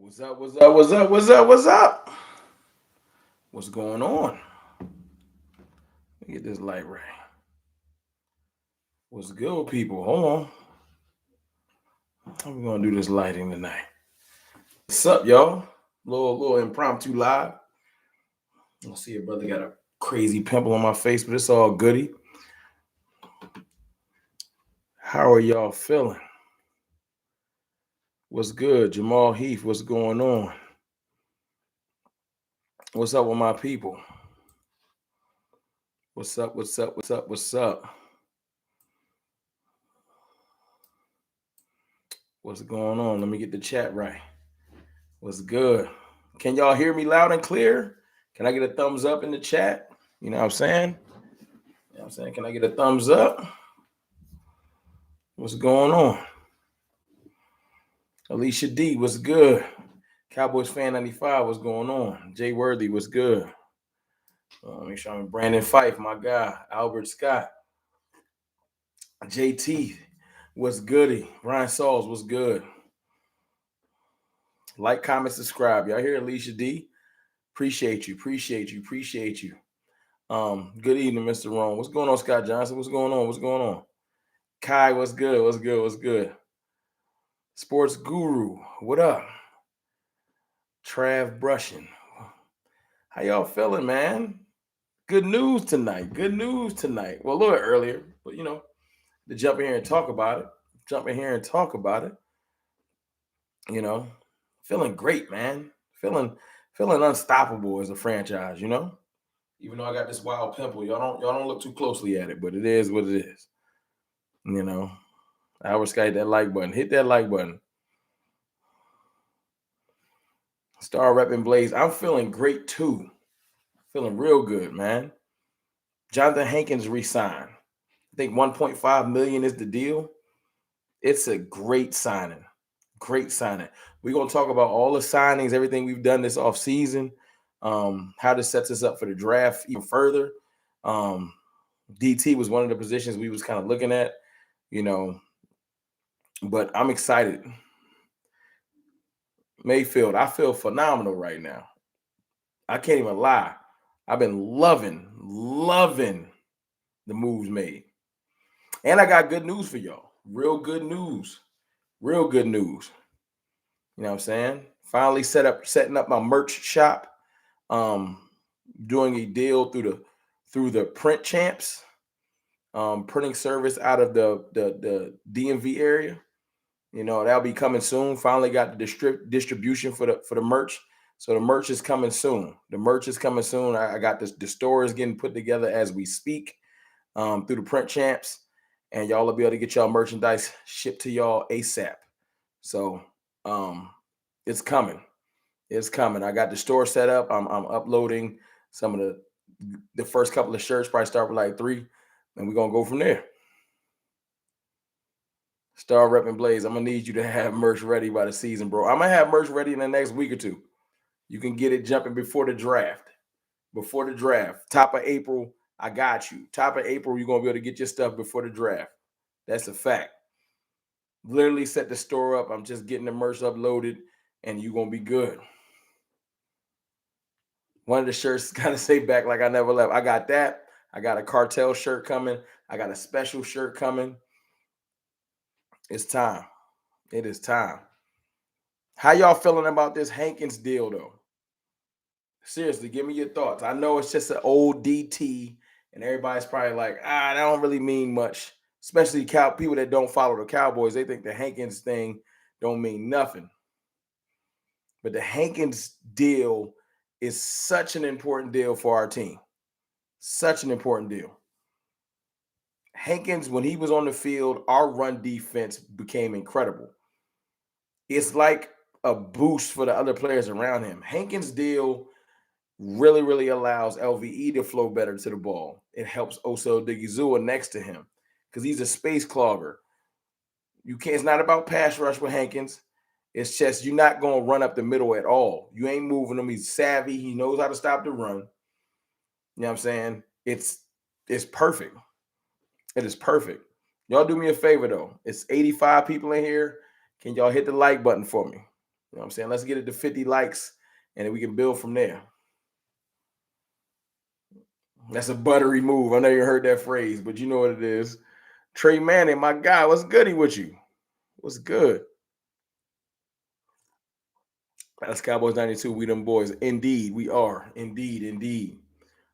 What's up? What's up? What's up? What's up? What's up? What's going on? Let me get this light right. What's good, people? Hold on. How we gonna do this lighting tonight? What's up, y'all? Little impromptu live. I see a brother got a crazy pimple on my face, but it's all goody. How are y'all feeling? What's good, Jamal Heath? What's going on? What's up with my people? What's up? What's up? What's up? What's up? What's going on? Let me get the chat right. What's good? Can y'all hear me loud and clear? Can I get a thumbs up in the chat? You know what I'm saying? You know what I'm saying? Can I get a thumbs up? What's going on? Alicia D, what's good? Cowboys fan 95, what's going on? Jay Worthy, what's good? Make sure I'm Brandon Fife, my guy. Albert Scott. JT, what's goody? Ryan Sauls, what's good? Like, comment, subscribe. Y'all hear Alicia D? Appreciate you. Good evening, Mr. Ron. What's going on, Scott Johnson? What's going on? Kai, what's good? Sports Guru, what up? Trav Brushing. How y'all feeling, man? Good news tonight. Well, a little earlier, but to jump in here and talk about it. Feeling great, man. Feeling unstoppable as a franchise, Even though I got this wild pimple, y'all don't look too closely at it, but it is what it is. Albert Scott, that like button. Hit that like button. Star repping Blaze. I'm feeling great too. Feeling real good, man. Johnathan Hankins resign. I think 1.5 million is the deal. It's a great signing. We're gonna talk about all the signings, everything we've done this off season, how this sets us up for the draft even further. DT was one of the positions we was kind of looking at, but I'm excited. Mayfield, I feel phenomenal right now. I can't even lie. I've been loving the moves made. And I got good news for y'all. Real good news. You know what I'm saying? Finally setting up my merch shop. Doing a deal through the print champs, printing service out of the DMV area. That'll be coming soon. Finally got the distribution for the merch. So the merch is coming soon. I got the store is getting put together as we speak, through the print champs, and y'all will be able to get y'all merchandise shipped to y'all ASAP. So it's coming. I got the store set up. I'm uploading some of the first couple of shirts. Probably start with like 3, and we're gonna go from there. Star repping Blaze, I'm gonna need you to have merch ready by the season, bro. I'm gonna have merch ready in the next week or 2. You can get it jumping before the draft. Top of April, I got you. Top of April, you're gonna be able to get your stuff before the draft. That's a fact. Literally set the store up. I'm just getting the merch uploaded, and you're gonna be good. One of the shirts gotta say "Back Like I Never Left." I got that. I got a cartel shirt coming. I got a special shirt coming. It's time. It is time. How y'all feeling about this Hankins deal, though? Seriously, give me your thoughts. I know it's just an old DT, and everybody's probably like, that don't really mean much. Especially people that don't follow the Cowboys. They think the Hankins thing don't mean nothing. But the Hankins deal is such an important deal for our team. Such an important deal. Hankins, when he was on the field, our run defense became incredible. It's like a boost for the other players around him. Hankins' deal really, really allows LVE to flow better to the ball. It helps Oso Odigizua next to him because he's a space clogger. It's not about pass rush with Hankins. It's just you're not going to run up the middle at all. You ain't moving him. He's savvy. He knows how to stop the run. You know what I'm saying? It's perfect. It is perfect. Y'all do me a favor, though. It's 85 people in here. Can y'all hit the like button for me? You know what I'm saying? Let's get it to 50 likes, and then we can build from there. That's a buttery move. I know you heard that phrase, but you know what it is. Trey Manning, my guy, what's goody with you? What's good? That's Cowboys 92. We them boys. Indeed, we are. Indeed, indeed.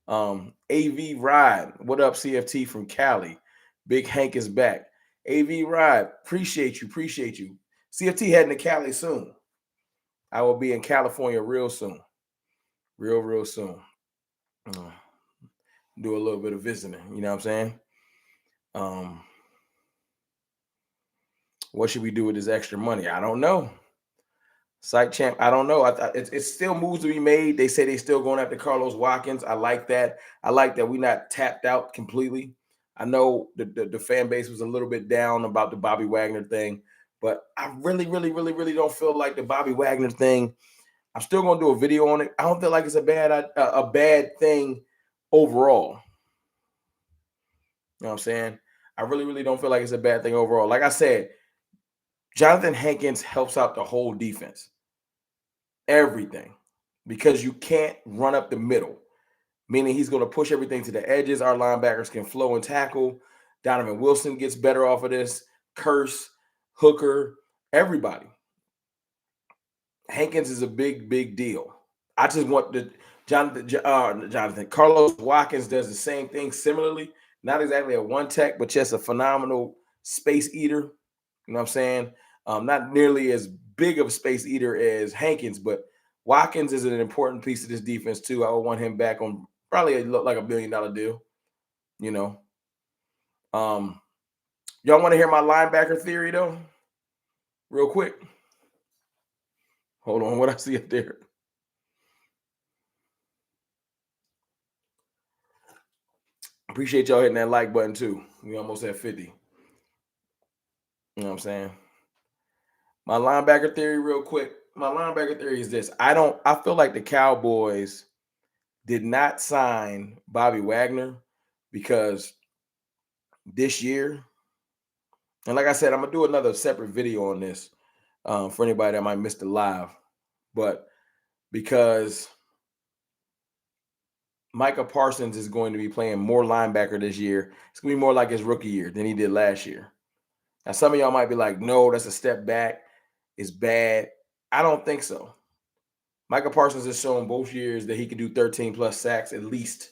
AV Ride. What up, CFT from Cali? Big Hank is back. AV Ride, appreciate you. Appreciate you. CFT heading to Cali soon. I will be in California real soon. Real soon. Do a little bit of visiting. You know what I'm saying? What should we do with this extra money? I don't know. Site champ, I don't know. It's still moves to be made. They say they still going after Carlos Watkins. I like that. I like that we're not tapped out completely. I know the fan base was a little bit down about the Bobby Wagner thing, but I really don't feel like the Bobby Wagner thing. I'm still going to do a video on it. I don't feel like it's a bad thing overall. You know what I'm saying? I really don't feel like it's a bad thing overall. Like I said, Johnathan Hankins helps out the whole defense. Everything. Because you can't run up the middle. Meaning he's going to push everything to the edges. Our linebackers can flow and tackle. Donovan Wilson gets better off of this. Curse, Hooker, everybody. Hankins is a big deal. I just want the Jonathan Carlos Watkins does the same thing similarly. Not exactly a one tech, but just a phenomenal space eater. You know what I'm saying? Not nearly as big of a space eater as Hankins, but Watkins is an important piece of this defense too. I would want him back on probably like $1 billion deal. You know. Y'all want to hear my linebacker theory though? Real quick. Hold on, what I see up there. Appreciate y'all hitting that like button too. We almost at 50. You know what I'm saying? My linebacker theory, real quick. My linebacker theory is this. I feel like the Cowboys did not sign Bobby Wagner because this year, and like I said, I'm gonna do another separate video on this for anybody that might miss the live, but because Micah Parsons is going to be playing more linebacker this year, it's gonna be more like his rookie year than he did last year. Now, some of y'all might be like, no, that's a step back. It's bad. I don't think so. Micah Parsons has shown both years that he can do 13 plus sacks at least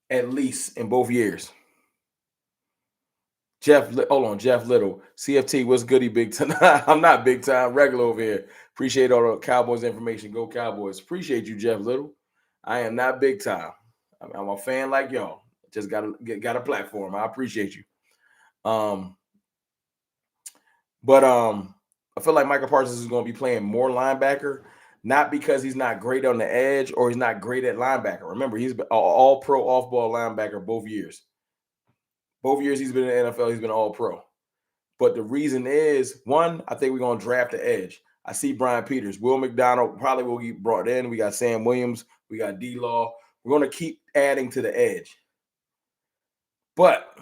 in both years. Jeff Little, CFT, what's goody big time? I'm not big time, regular over here. Appreciate all the Cowboys information. Go Cowboys. Appreciate you, Jeff Little. I am not big time. I'm a fan like y'all. Just got a platform. I appreciate you. But I feel like Micah Parsons is going to be playing more linebacker, not because he's not great on the edge or he's not great at linebacker. Remember, he's been all-pro off-ball linebacker both years. Both years he's been in the NFL, he's been all-pro. But the reason is, one, I think we're going to draft the edge. I see Brian Peters. Will McDonald probably will get brought in. We got Sam Williams. We got D-Law. We're going to keep adding to the edge. But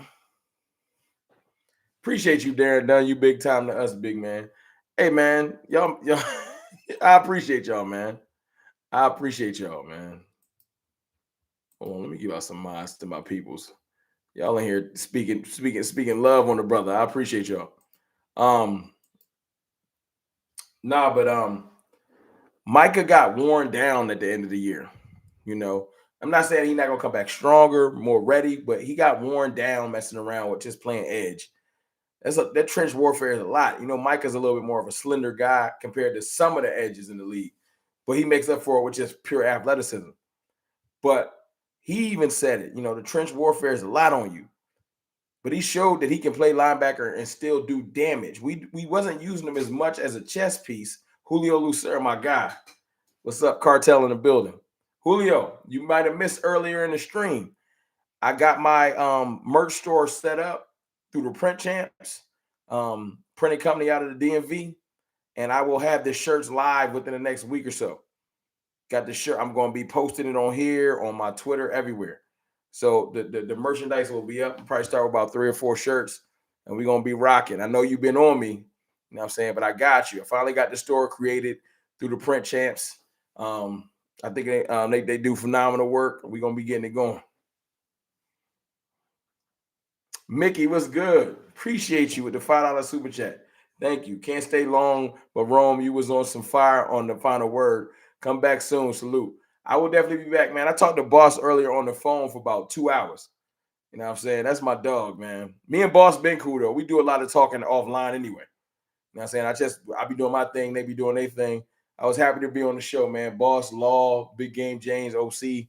appreciate you, Darren Dunn. You big time to us, big man. Hey, man, y'all I appreciate y'all, man. I appreciate y'all, man. Hold on, let me give out some mods to my peoples. Y'all in here speaking love on the brother. I appreciate y'all. Micah got worn down at the end of the year. You know, I'm not saying he's not gonna come back stronger, more ready, but he got worn down messing around with just playing edge. That trench warfare is a lot. You know, Micah's a little bit more of a slender guy compared to some of the edges in the league, but he makes up for it with just pure athleticism. But he even said it, you know, the trench warfare is a lot on you. But he showed that he can play linebacker and still do damage. We wasn't using him as much as a chess piece. Julio Lucero, my guy. What's up, Cartel in the building? Julio, you might have missed earlier in the stream. I got my merch store set up through the Print Champs, printing company out of the DMV, and I will have the shirts live within the next week or so. Got the shirt. I'm going to be posting it on here, on my Twitter, everywhere. So the merchandise will be up. We'll probably start with about 3 or 4 shirts, and we're going to be rocking. I know you've been on me. You know what I'm saying? But I got you. I finally got the store created through the print champs. I think they do phenomenal work. We're going to be getting it going. Mickey, what's good? Appreciate you with the $5 super chat. Thank you. Can't stay long, but Rome, you was on some fire on the final word. Come back soon. Salute. I will definitely be back, man. I talked to Boss earlier on the phone for about 2 hours. You know what I'm saying? That's my dog, man. Me and Boss been cool, though. We do a lot of talking offline anyway. You know what I'm saying? I be doing my thing. They be doing their thing. I was happy to be on the show, man. Boss, Law, Big Game James, OC.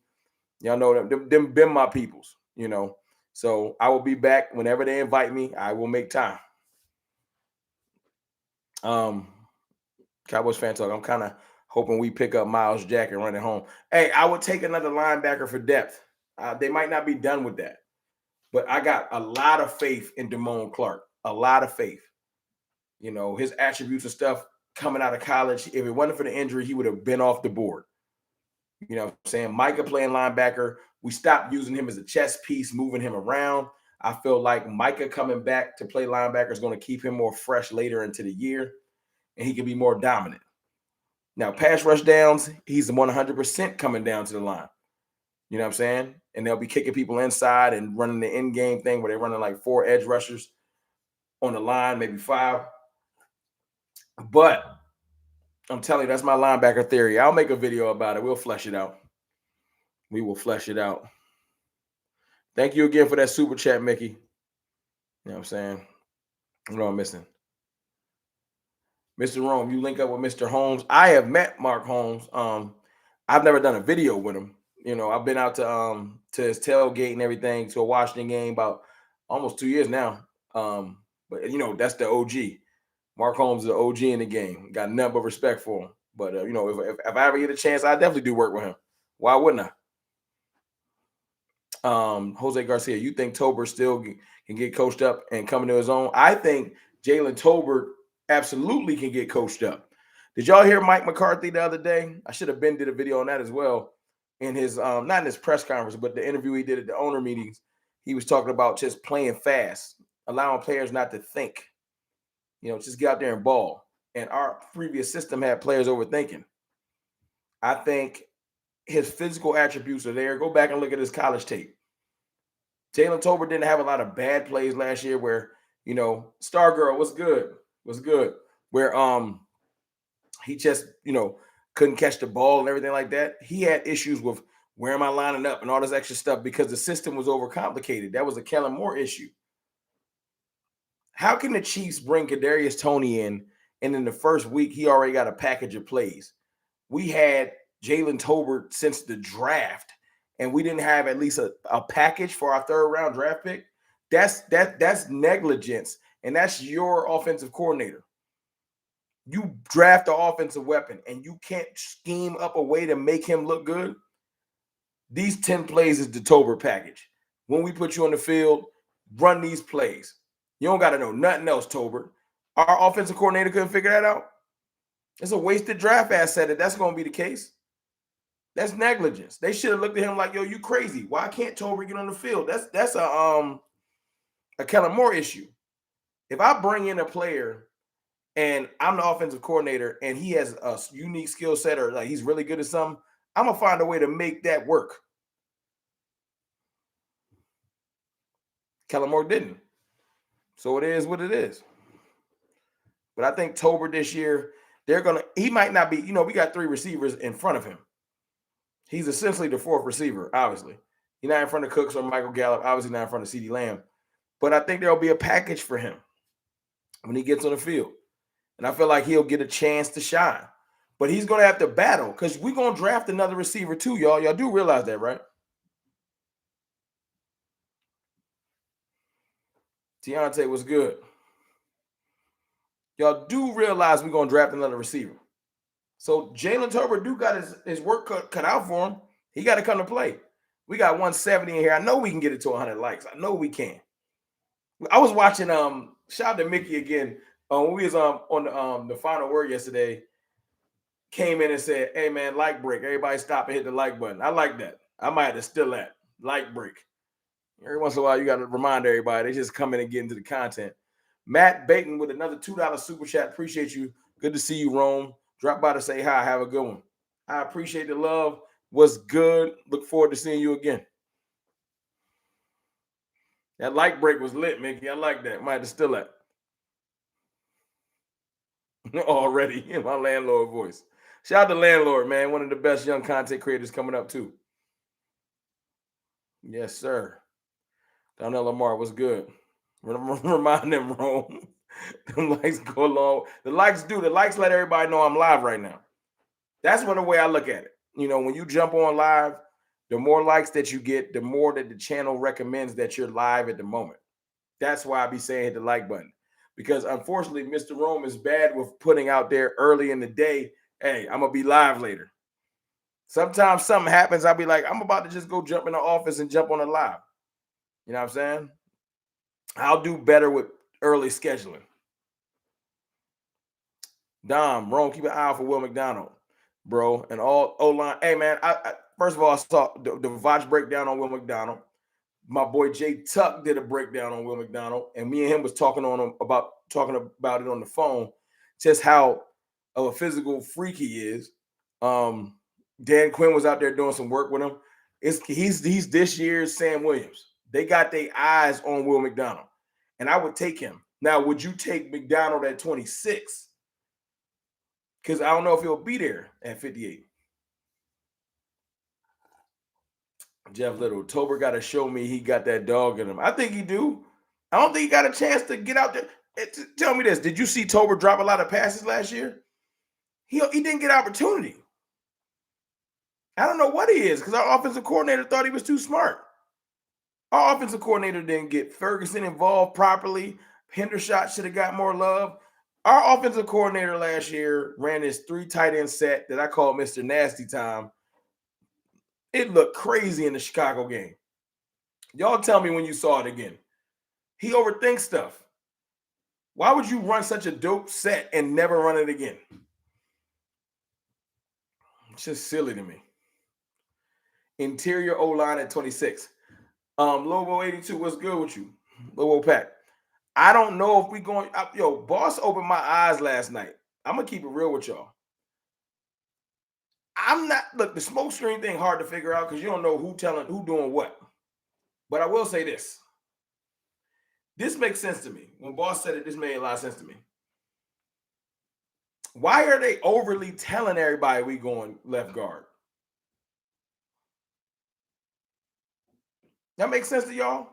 Y'all know them been my peoples, you know. So I will be back whenever they invite me. I will make time. Cowboys fan talk. I'm kind of hoping we pick up Miles Jack and run it home. Hey, I would take another linebacker for depth. They might not be done with that, but I got a lot of faith in Damone Clark. A lot of faith. You know, his attributes and stuff coming out of college. If it wasn't for the injury, he would have been off the board. You know what I'm saying? Micah playing linebacker. We stopped using him as a chess piece, moving him around. I feel like Micah coming back to play linebacker is going to keep him more fresh later into the year, and he can be more dominant. Now, pass rush downs, he's 100% coming down to the line. You know what I'm saying? And they'll be kicking people inside and running the in-game thing where they're running like 4 edge rushers on the line, maybe 5. But I'm telling you, that's my linebacker theory. I'll make a video about it. We'll flesh it out. We will flesh it out. Thank you again for that super chat, Mickey. You know what I'm saying? What am I missing? Mr. Rome, you link up with Mr. Holmes. I have met Mark Holmes. I've never done a video with him. You know, I've been out to his tailgate and everything, to a Washington game about almost 2 years now. But you know, that's the OG. Mark Holmes is the OG in the game. Got nothing but respect for him. But you know, if I ever get a chance, I definitely do work with him. Why wouldn't I? Jose Garcia, you think Tolbert still can get coached up and come into his own? I think Jalen Tolbert absolutely can get coached up. Did y'all hear Mike McCarthy the other day? I should have did a video on that as well. In his not in his press conference, but the interview he did at the owner meetings, he was talking about just playing fast, allowing players not to think. You know, just get out there and ball. And our previous system had players overthinking. I think his physical attributes are there. Go back and look at his college tape. Jalen Tolbert didn't have a lot of bad plays last year where, you know, Star Girl was good. Where he just, you know, couldn't catch the ball and everything like that. He had issues with where am I lining up and all this extra stuff because the system was overcomplicated. That was a Kellen Moore issue. How can the Chiefs bring Kadarius Toney in, and in the first week, he already got a package of plays? We had Jalen Tolbert since the draft, and we didn't have at least a package for our 3rd round draft pick. That's negligence, and that's your offensive coordinator. You draft the offensive weapon, and you can't scheme up a way to make him look good. These 10 plays is the Tolbert package. When we put you on the field, run these plays. You don't got to know nothing else, Tolbert. Our offensive coordinator couldn't figure that out. It's a wasted draft asset if that's going to be the case. That's negligence. They should have looked at him like, yo, you crazy. Why can't Tolbert get on the field? That's a Kellen Moore issue. If I bring in a player and I'm the offensive coordinator and he has a unique skill set or like he's really good at something, I'm going to find a way to make that work. Kellen Moore didn't. So it is what it is. But I think Tolbert this year, he might not be, you know, we got 3 receivers in front of him. He's essentially the 4th receiver, obviously. He's not in front of Cooks or Michael Gallup, obviously not in front of CeeDee Lamb. But I think there'll be a package for him when he gets on the field. And I feel like he'll get a chance to shine. But he's going to have to battle because we're going to draft another receiver too, y'all. Y'all do realize that, right? Deontay was good. Y'all do realize we're going to draft another receiver. So Jalen Tolbert do got his work cut out for him. He got to come to play. We got 170 in here. I know we can get it to 100 likes. I know we can. I was watching, shout out to Mickey again. When we was on the final word yesterday, came in and said, hey, man, like break. Everybody stop and hit the like button. I like that. I might have to steal that. Like break. Every once in a while, you got to remind everybody. They just come in and get into the content. Matt Baton with another $2 super chat. Appreciate you. Good to see you, Rome. Drop by to say hi. Have a good one. I appreciate the love. What's good? Look forward to seeing you again. That light break was lit, Mickey. I like that. Might have to steal that. Already in my landlord voice. Shout out to Landlord, man. One of the best young content creators coming up, too. Yes, sir. Donnell Lamar, what's good? Remind them, Rome. The likes go along. The likes let everybody know I'm live right now. That's the way I look at it. You know, when you jump on live, the more likes that you get, the more that the channel recommends that you're live at the moment. That's why I be saying hit the like button. Because unfortunately, Mr. Rome is bad with putting out there early in the day, hey, I'm going to be live later. Sometimes something happens, I'll be like, I'm about to just go jump in the office and jump on a live. You know what I'm saying? I'll do better with early scheduling. Dom, Rome, keep an eye out for Will McDonald, bro. And all O-line. Hey, man, I first of all, I saw the Voch breakdown on Will McDonald. My boy Jay Tuck did a breakdown on Will McDonald, and me and him was talking about it on the phone, just how of a physical freak he is. Dan Quinn was out there doing some work with him. He's this year's Sam Williams. They got their eyes on Will McDonald, and I would take him. Now, would you take McDonald at 26? Because I don't know if he'll be there at 58. Jeff Little, Tolbert got to show me he got that dog in him. I think he do. I don't think he got a chance to get out there. Tell me this. Did you see Tolbert drop a lot of passes last year? He didn't get opportunity. I don't know what he is because our offensive coordinator thought he was too smart. Our offensive coordinator didn't get Ferguson involved properly. Hendershot should have got more love. Our offensive coordinator last year ran this 3 tight end set that I called Mr. Nasty Time. It looked crazy in the Chicago game. Y'all tell me when you saw it again. He overthinks stuff. Why would you run such a dope set and never run it again? It's just silly to me. Interior O-line at 26. Lobo 82, what's good with you? Lobo Pack. I don't know if we going. Boss opened my eyes last night. I'm gonna keep it real with y'all. Look, the smoke screen thing hard to figure out because you don't know who doing what. But I will say this. This makes sense to me. When Boss said it, this made a lot of sense to me. Why are they overly telling everybody we going left guard? That makes sense to y'all?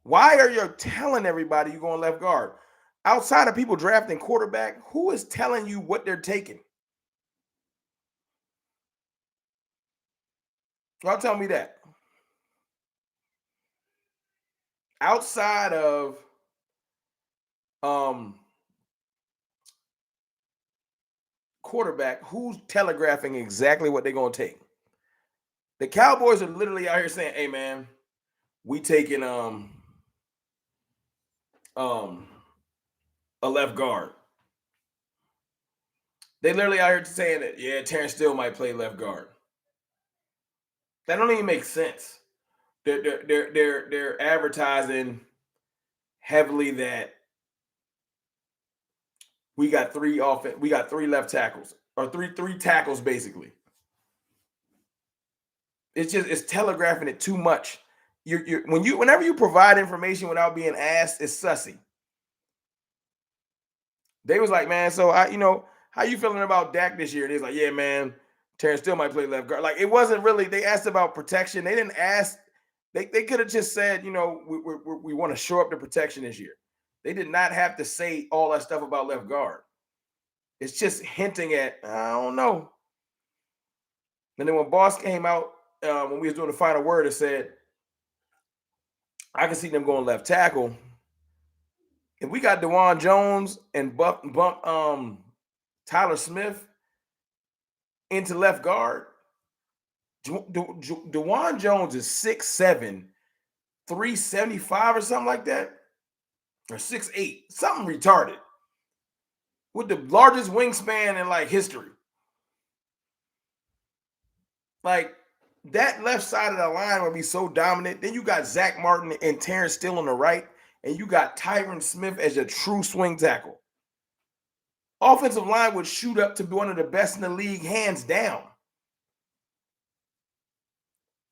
Why are you telling everybody you're going left guard? Outside of people drafting quarterback, who is telling you what they're taking? Y'all tell me that. Outside of quarterback, who's telegraphing exactly what they're going to take? The Cowboys are literally out here saying, hey, man, we taking a left guard. They literally out here saying that, yeah, Terrence Steele might play left guard. That don't even make sense. They're advertising heavily that we got 3 left tackles or three tackles basically. It's telegraphing it too much. Whenever you provide information without being asked, it's sussy. They was like, man, so how you feeling about Dak this year? And he's like, yeah, man, Terrence Steele might play left guard. Like, it wasn't really, they asked about protection. They didn't ask, they could have just said, we want to shore up the protection this year. They did not have to say all that stuff about left guard. It's just hinting at, I don't know. And then when Boss came out, when we was doing the final word, it said, I can see them going left tackle. If we got DeJuan Jones and bump Tyler Smith into left guard, DeJuan Jones is 6'7", 375 or something like that, or 6'8", something retarded, with the largest wingspan in like history. Like, that left side of the line will be so dominant. Then you got Zach Martin and Terrence Steele on the right, and you got Tyron Smith as a true swing tackle. Offensive line would shoot up to be one of the best in the league, hands down.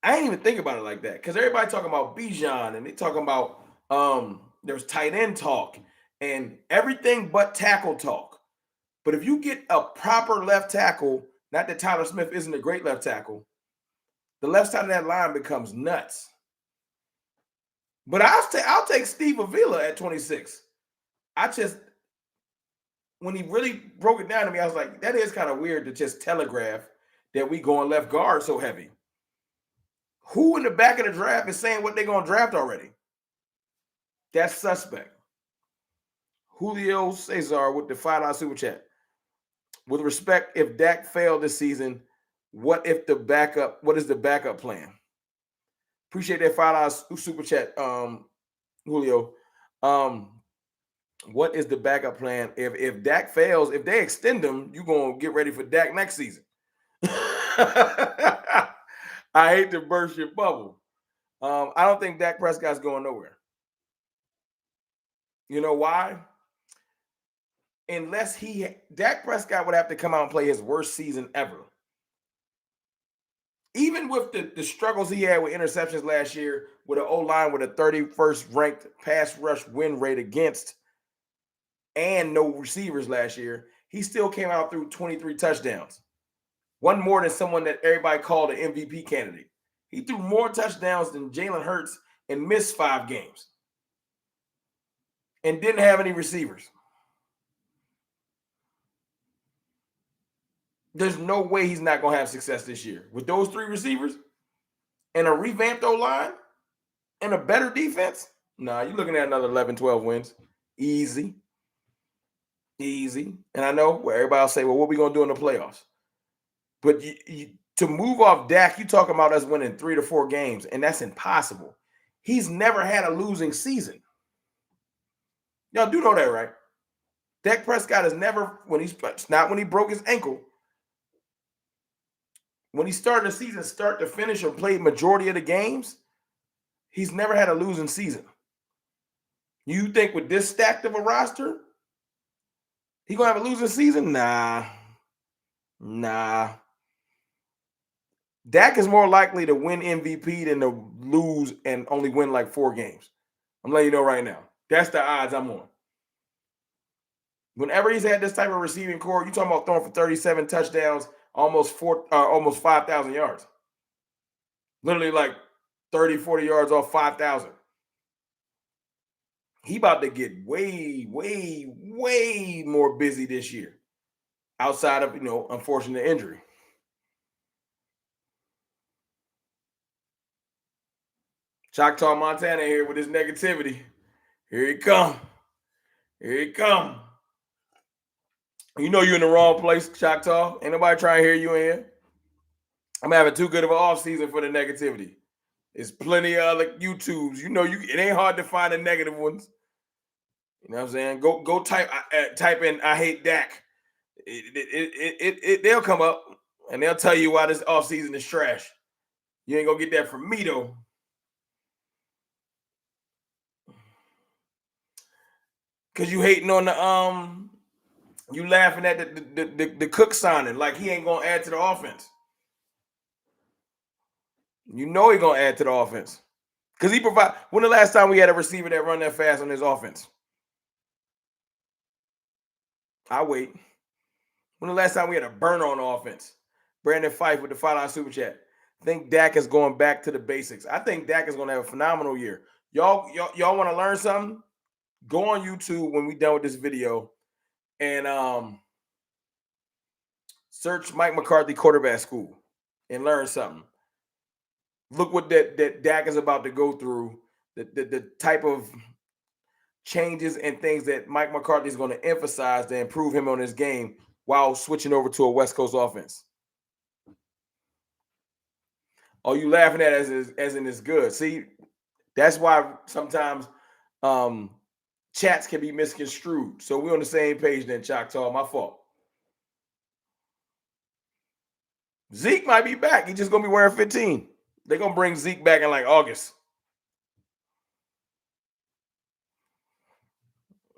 I ain't even think about it like that because everybody talking about Bijan and they talking about there's tight end talk and everything but tackle talk. But if you get a proper left tackle, not that Tyler Smith isn't a great left tackle, the left side of that line becomes nuts. But I'll take Steve Avila at 26. When he really broke it down to me, I was like, that is kind of weird to just telegraph that we going left guard so heavy. Who in the back of the draft is saying what they're going to draft already? That's suspect. Julio Cesar with the $5 super chat. With respect, if Dak failed this season, what is the backup plan? Appreciate that $5 super chat, Julio. What is the backup plan? If Dak fails, if they extend him, you're going to get ready for Dak next season. I hate to burst your bubble. I don't think Dak Prescott's going nowhere. You know why? Unless Dak Prescott would have to come out and play his worst season ever. Even with the struggles he had with interceptions last year, with an O-line with a 31st ranked pass rush win rate against and no receivers last year, he still came out through 23 touchdowns. One more than someone that everybody called an MVP candidate. He threw more touchdowns than Jalen Hurts and missed 5 games. And didn't have any receivers. There's no way he's not going to have success this year. With those 3 receivers and a revamped O-line and a better defense, nah, you're looking at another 11, 12 wins. Easy. And I know where everybody will say, well, what are we going to do in the playoffs? But to move off Dak, you're talking about us winning 3 to 4 games, and that's impossible. He's never had a losing season. Y'all do know that, right? Dak Prescott has never, not when he broke his ankle, when he started the season start to finish or played majority of the games, he's never had a losing season. You think with this stacked of a roster, he going to have a losing season? Nah. Dak is more likely to win MVP than to lose and only win like 4 games. I'm letting you know right now. That's the odds I'm on. Whenever he's had this type of receiving core, you're talking about throwing for 37 touchdowns, almost 5,000 yards. Literally like 30, 40 yards off 5,000. He about to get way, way, way more busy this year outside of, unfortunate injury. Choctaw, Montana here with his negativity. Here he come. You know you're in the wrong place, Choctaw. Ain't nobody trying to hear you in here. I'm having too good of an off season for the negativity. There's plenty of other YouTubes. It ain't hard to find the negative ones. You know what I'm saying? Go type in I hate Dak. They'll come up and they'll tell you why this off season is trash. You ain't gonna get that from me though. Cause you hating on you laughing at the Cook signing like he ain't gonna add to the offense. You know he gonna add to the offense. Because he provide. When the last time we had a receiver that run that fast on his offense? I wait. When the last time we had a burner on the offense? Brandon Fife with the $5 super chat. I think Dak is going back to the basics. I think Dak is going to have a phenomenal year. Y'all want to learn something? Go on YouTube when we done with this video and search Mike McCarthy quarterback school and learn something. Look what that Dak is about to go through. The type of changes and things that Mike McCarthy is going to emphasize to improve him on his game while switching over to a West Coast offense. Oh, you laughing at it as in it's good. See, that's why sometimes chats can be misconstrued. So we're on the same page then, Choctaw. My fault. Zeke might be back. He's just gonna be wearing 15. They're gonna bring Zeke back in like August.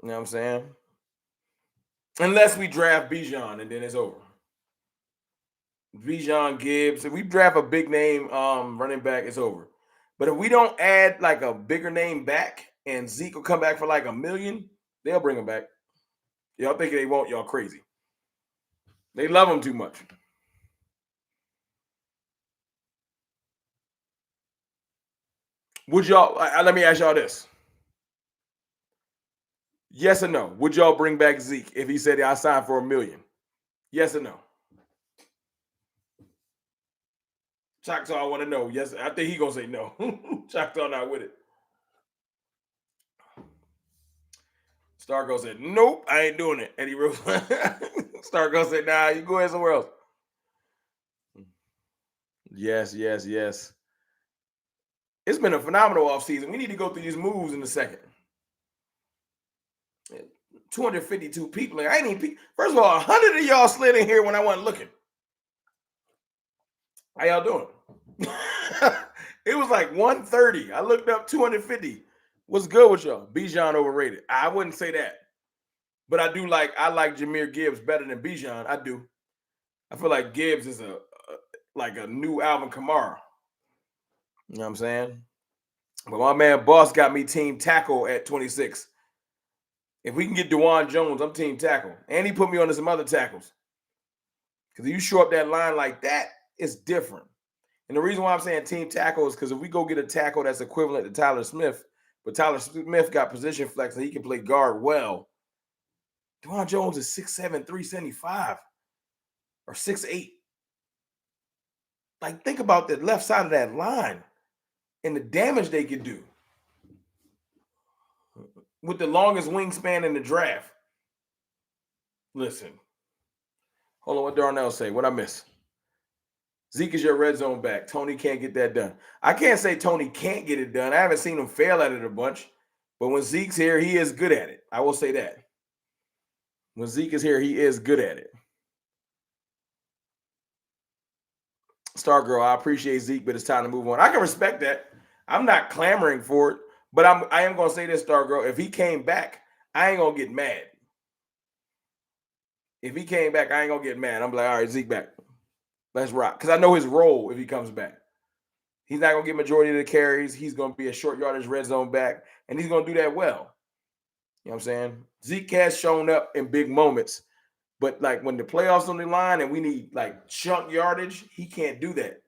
You know what I'm saying? Unless we draft Bijan and then it's over. Bijan Gibbs. If we draft a big name running back, it's over. But if we don't add like a bigger name back and Zeke will come back for like $1 million, they'll bring him back. Y'all think they won't? Y'all crazy. They love him too much. Would y'all? Let me ask y'all this: yes or no? Would y'all bring back Zeke if he said I signed for $1 million? Yes or no? Choctaw, I want to know. Yes, I think he gonna say no. Choctaw not with it. Stargo said, nope, I ain't doing it. Eddie Rose. Stargo said, nah, you go ahead somewhere else. Yes. It's been a phenomenal offseason. We need to go through these moves in a second. 252 people. I ain't even. First of all, 100 of y'all slid in here when I wasn't looking. How y'all doing? It was like 130. I looked up 250. What's good with y'all? Bijan overrated. I wouldn't say that. But I like Jahmyr Gibbs better than Bijan. I do. I feel like Gibbs is like a new Alvin Kamara. You know what I'm saying? But my man Boss got me team tackle at 26. If we can get Dewan Jones, I'm team tackle. And he put me on some other tackles. Because if you show up that line like that, it's different. And the reason why I'm saying team tackle is because if we go get a tackle that's equivalent to Tyler Smith, but Tyler Smith got position flex and he can play guard well, Dewan Jones is 6'7", 375 or 6'8". Like, think about the left side of that line and the damage they could do with the longest wingspan in the draft. Listen. Hold on, what Darnell say? What I miss? Zeke is your red zone back. Tony can't get that done. I can't say Tony can't get it done. I haven't seen him fail at it a bunch. But when Zeke's here, he is good at it. I will say that. When Zeke is here, he is good at it. Stargirl, I appreciate Zeke, but it's time to move on. I can respect that. I'm not clamoring for it, but I am going to say this, Stargirl. If he came back, I ain't going to get mad. If he came back, I ain't going to get mad. I'm like, all right, Zeke back. Let's rock. Because I know his role if he comes back. He's not going to get majority of the carries. He's going to be a short yardage red zone back, and he's going to do that well. You know what I'm saying? Zeke has shown up in big moments, but like when the playoffs on the line and we need like chunk yardage, he can't do that.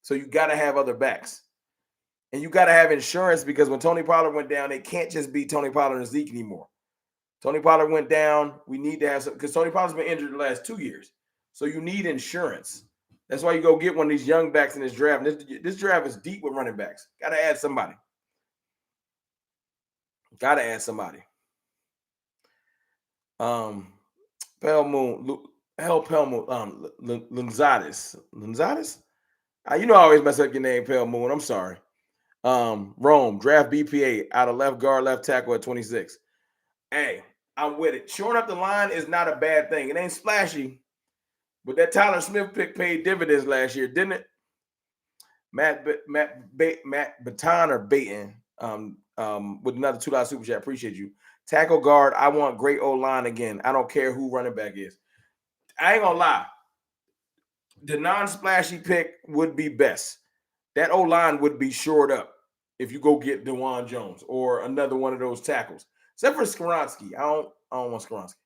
So you got to have other backs. And you got to have insurance because when Tony Pollard went down, it can't just be Tony Pollard and Zeke anymore. Tony Pollard went down. We need to have some because Tony Pollard's been injured the last 2 years. So you need insurance. That's why you go get one of these young backs in this draft. This draft is deep with running backs. Got to add somebody. Got to add somebody. Pale Moon, Lanzatis. You know I always mess up your name, Pale Moon. I'm sorry. Rome, draft BPA out of left guard, left tackle at 26. Hey, I'm with it. Shoring up the line is not a bad thing. It ain't splashy, but that Tyler Smith pick paid dividends last year, didn't it? Matt Baton or Baton with another $2 super chat. Appreciate you. Tackle guard, I want great O-line again. I don't care who running back is. I ain't gonna lie. The non-splashy pick would be best. That O-line would be shored up if you go get Dewan Jones or another one of those tackles. Except for Skoronski. I don't want Skoronski.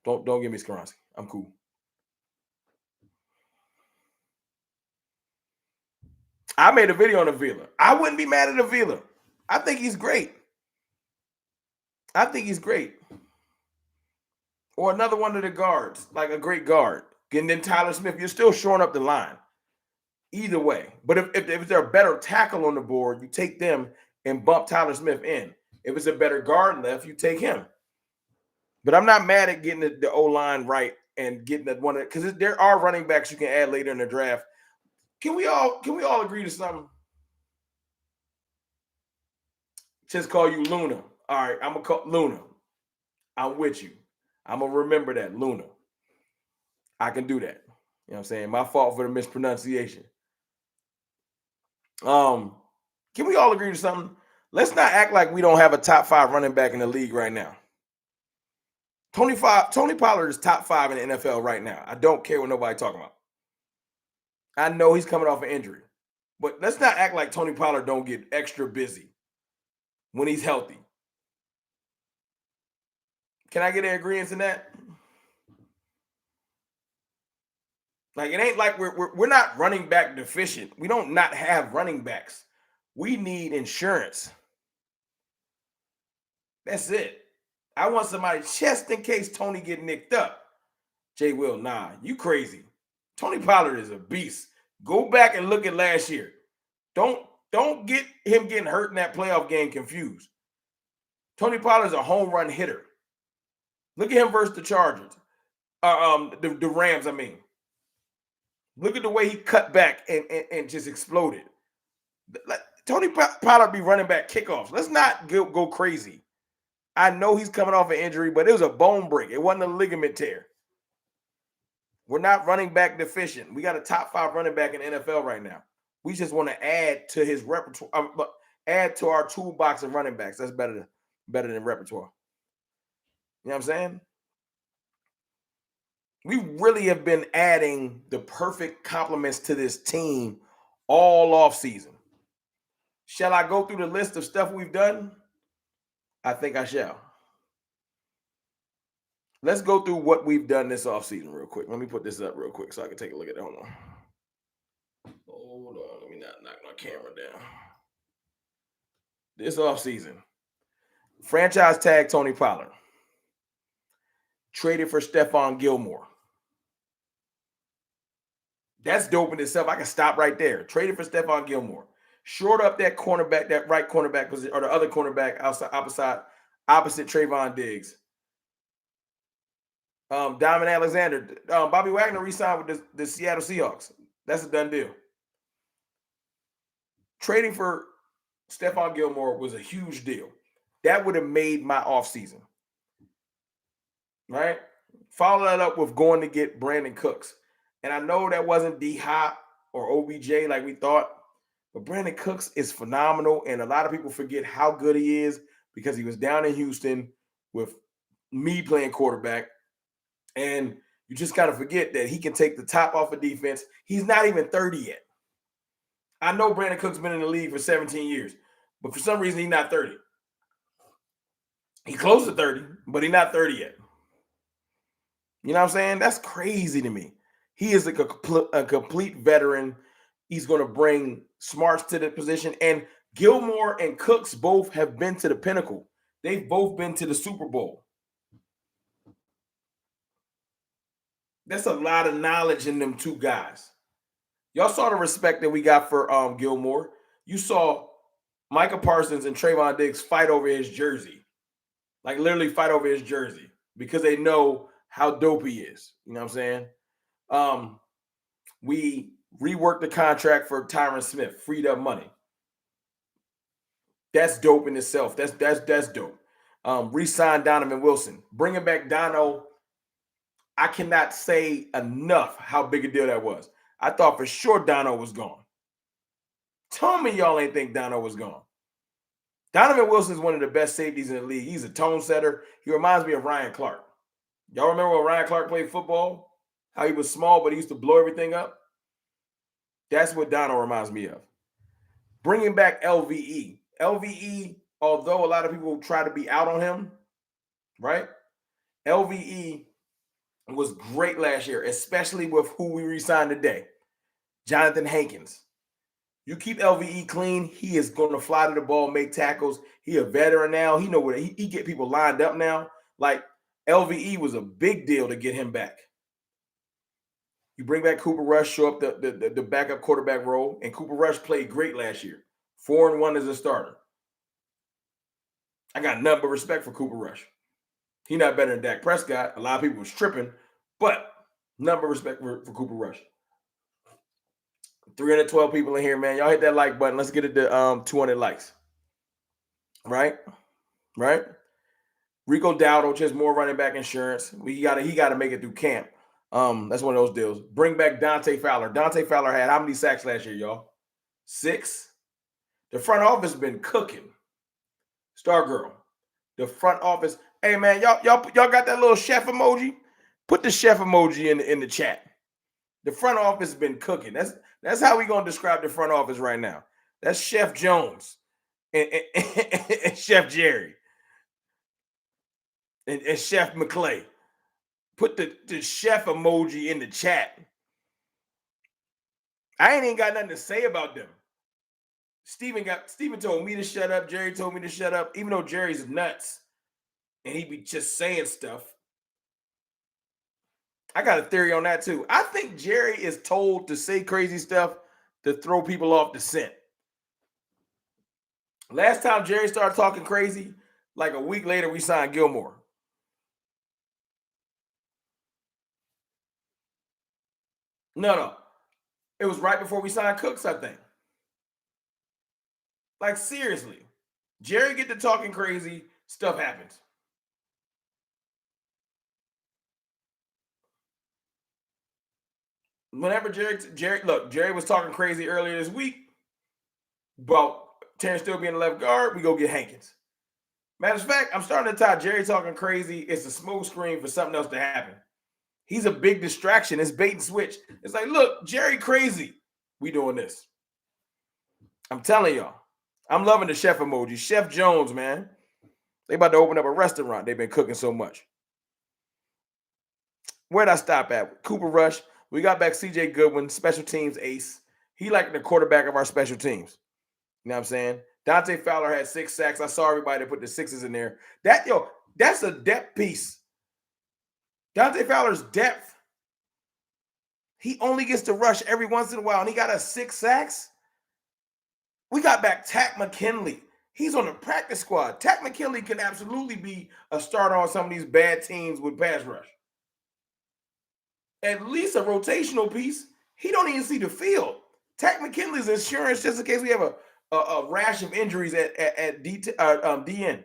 Don't give me Skoronski. I'm cool. I made a video on Avila. I wouldn't be mad at Avila. I think he's great. Or another one of the guards, like a great guard. And then Tyler Smith, you're still shoring up the line. Either way. But if there's a better tackle on the board, you take them and bump Tyler Smith in. If it's a better guard left, you take him. But I'm not mad at getting the O-line right and getting that one because there are running backs you can add later in the draft. Can we all agree to something? Just call you Luna. All right, I'm gonna call Luna. I'm with you. I'm gonna remember that, Luna. I can do that. You know what I'm saying? My fault for the mispronunciation. Can we all agree to something? Let's not act like we don't have a top 5 running back in the league right now. Tony Pollard is top 5 in the NFL right now. I don't care what nobody talking about. I know he's coming off an injury, but let's not act like Tony Pollard don't get extra busy when he's healthy. Can I get an agreement in that? Like, it ain't like we're not running back deficient. We don't not have running backs. We need insurance. That's it. I want somebody just in case Tony get nicked up. Jay Will, nah, you crazy. Tony Pollard is a beast. Go back and look at last year. Don't get him getting hurt in that playoff game confused. Tony Pollard's a home run hitter. Look at him versus the Chargers. The Rams, I mean. Look at the way he cut back and just exploded. Like, Tony Pollard be running back kickoffs. Let's not go crazy. I know he's coming off an injury, but it was a bone break. It wasn't a ligament tear. We're not running back deficient. We got a top 5 running back in the NFL right now. We just want to add to his repertoire, add to our toolbox of running backs. That's better than repertoire. You know what I'm saying? We really have been adding the perfect complements to this team all off season. Shall I go through the list of stuff we've done? I think I shall. Let's go through what we've done this offseason real quick. Let me put this up real quick so I can take a look at it. Hold on. Let me not knock my camera down. This offseason, franchise tag Tony Pollard. Traded for Stephon Gilmore. That's dope in itself. I can stop right there. Traded for Stephon Gilmore. Short up that cornerback, that right cornerback position, or the other cornerback opposite Trayvon Diggs. Diamond Alexander. Bobby Wagner re-signed with the Seattle Seahawks. That's a done deal. Trading for Stephon Gilmore was a huge deal. That would have made my offseason. Right? Follow that up with going to get Brandon Cooks. And I know that wasn't D-Hop or OBJ like we thought, but Brandon Cooks is phenomenal, and a lot of people forget how good he is because he was down in Houston with me playing quarterback, and you just kind of forget that he can take the top off of defense. He's not even 30 yet. I know Brandon Cooks been in the league for 17 years, but for some reason he's not 30. He's close to 30, but he's not 30 yet. You know what I'm saying? That's crazy to me. He is a complete veteran. He's going to bring smarts to the position. And Gilmore and Cooks both have been to the pinnacle. They've both been to the Super Bowl. That's a lot of knowledge in them two guys. Y'all saw the respect that we got for Gilmore. You saw Micah Parsons and Trayvon Diggs fight over his jersey. Like literally fight over his jersey because they know how dope he is. You know what I'm saying? We reworked the contract for Tyron Smith, freed up money. That's dope in itself. That's dope. Re-signed Donovan Wilson. Bringing back Dono, I cannot say enough how big a deal that was. I thought for sure Dono was gone. Tell me y'all ain't think Dono was gone. Donovan Wilson is one of the best safeties in the league. He's a tone setter. He reminds me of Ryan Clark. Y'all remember when Ryan Clark played football? How he was small, but he used to blow everything up? That's what Dono reminds me of. Bringing back LVE. LVE, although a lot of people try to be out on him, right? LVE was great last year, especially with who we re-signed today. Johnathan Hankins. You keep LVE clean, he is going to fly to the ball, make tackles. He a veteran now. He know what he get people lined up now. Like LVE was a big deal to get him back. You bring back Cooper Rush, show up the backup quarterback role, and Cooper Rush played great last year. 4-1 as a starter. I got nothing but respect for Cooper Rush. He's not better than Dak Prescott. A lot of people was tripping, but nothing but respect for Cooper Rush. 312 people in here, man. Y'all hit that like button. Let's get it to 200 likes. Right? Rico Dowdle, just more running back insurance. He got to make it through camp. That's one of those deals. Bring back Dante Fowler. Dante Fowler had how many sacks last year, y'all? 6. The front office has been cooking. Star Girl. The front office. Hey man, y'all got that little chef emoji? Put the chef emoji in the chat. The front office has been cooking. That's how we gonna describe the front office right now. That's Chef Jones and Chef Jerry and Chef McClay. Put the chef emoji in the chat. I ain't even got nothing to say about them. Steven told me to shut up. Jerry told me to shut up, even though Jerry's nuts and he be just saying stuff. I got a theory on that too. I think Jerry is told to say crazy stuff to throw people off the scent. Last time Jerry started talking crazy, like a week later, we signed Gilmore. No. It was right before we signed Cooks, I think. Like, seriously. Jerry get to talking crazy, stuff happens. Whenever Jerry was talking crazy earlier this week about Terrence still being the left guard, we go get Hankins. Matter of fact, I'm starting to tie Jerry talking crazy. It's a smoke screen for something else to happen. He's a big distraction. It's bait and switch. It's like, look, Jerry crazy. We doing this. I'm telling y'all. I'm loving the chef emoji. Chef Jones, man. They about to open up a restaurant. They've been cooking so much. Where'd I stop at? Cooper Rush. We got back C.J. Goodwin, special teams ace. He like the quarterback of our special teams. You know what I'm saying? Dante Fowler had 6 sacks. I saw everybody put the 6s in there. That's a depth piece. Dante Fowler's depth. He only gets to rush every once in a while, and he got a 6 sacks. We got back Takk McKinley. He's on the practice squad. Takk McKinley can absolutely be a starter on some of these bad teams with pass rush. At least a rotational piece. He don't even see the field. Takk McKinley's insurance just in case we have a rash of injuries at DN.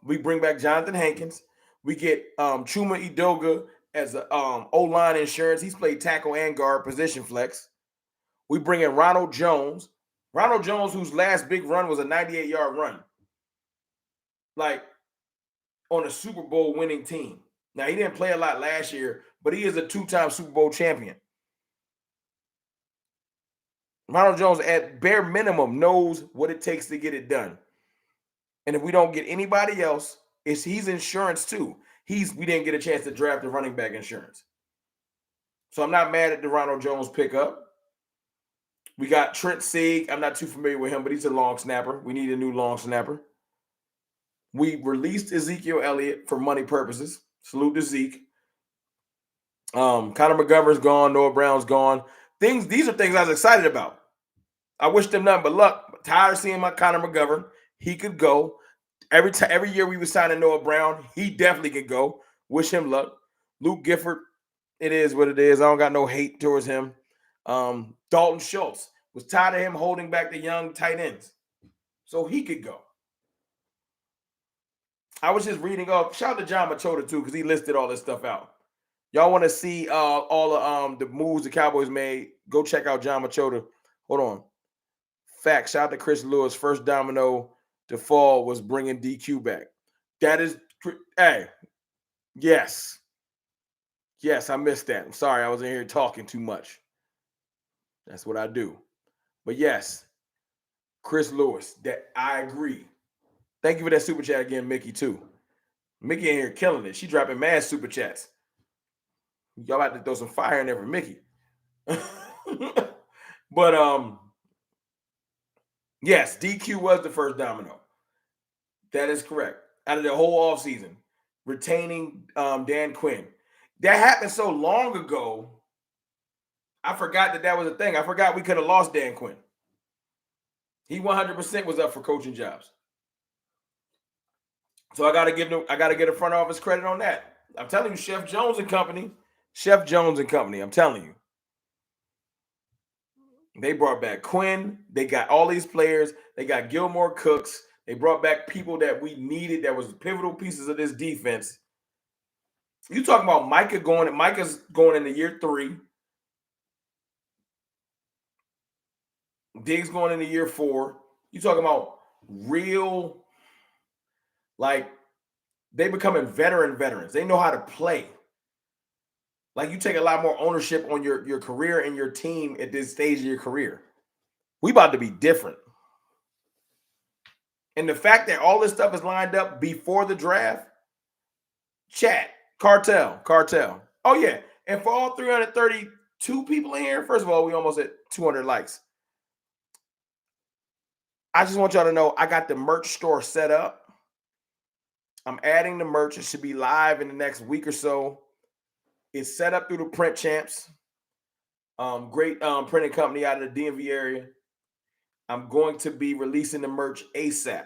We bring back Johnathan Hankins. We get Chuma Edoga as a O-line insurance. He's played tackle and guard position flex. We bring in Ronald Jones. Ronald Jones, whose last big run was a 98-yard run. Like, on a Super Bowl winning team. Now, he didn't play a lot last year, but he is a 2-time Super Bowl champion. Ronald Jones, at bare minimum, knows what it takes to get it done. And if we don't get anybody else, he's insurance too. We didn't get a chance to draft the running back insurance. So I'm not mad at the Ronald Jones pickup. We got Trent Sieg. I'm not too familiar with him, but he's a long snapper. We need a new long snapper. We released Ezekiel Elliott for money purposes. Salute to Zeke. Connor McGovern's gone. Noah Brown's gone. These are things I was excited about. I wish them nothing but luck. I'm tired of seeing my Connor McGovern. He could go. Every year we were signing Noah Brown, he definitely could go. Wish him luck. Luke Gifford, it is what it is. I don't got no hate towards him. Dalton Schultz, was tired of him holding back the young tight ends. So he could go. I was just reading off. Shout out to John Machota too, because he listed all this stuff out. Y'all want to see all of the moves the Cowboys made? Go check out John Machota. Hold on. Fact. Shout out to Chris Lewis. First domino to fall was bringing DQ back. That is, hey, yes. Yes, I missed that. I'm sorry. I was in here talking too much. That's what I do. But yes, Chris Lewis, that I agree. Thank you for that super chat again, Mickey, too. Mickey in here killing it. She dropping mad super chats. Y'all have to throw some fire in there for Mickey. But yes, DQ was the first domino. That is correct. Out of the whole offseason, retaining Dan Quinn. That happened so long ago, I forgot that was a thing. I forgot we could have lost Dan Quinn. He 100% was up for coaching jobs. So I got to get a front office credit on that. I'm telling you, Chef Jones and Company. I'm telling you. They brought back Quinn. They got all these players. They got Gilmore Cooks. They brought back people that we needed that was pivotal pieces of this defense. You talking about Micah's going into year 3. Diggs going into year 4. You talking about real, like, they becoming veterans. They know how to play. Like, you take a lot more ownership on your career and your team at this stage of your career. We about to be different. And the fact that all this stuff is lined up before the draft, chat, cartel. Oh, yeah. And for all 332 people in here, first of all, we almost at 200 likes. I just want y'all to know I got the merch store set up. I'm adding the merch. It should be live in the next week or so. It's set up through the Print Champs. Great printing company out of the DMV area. I'm going to be releasing the merch ASAP.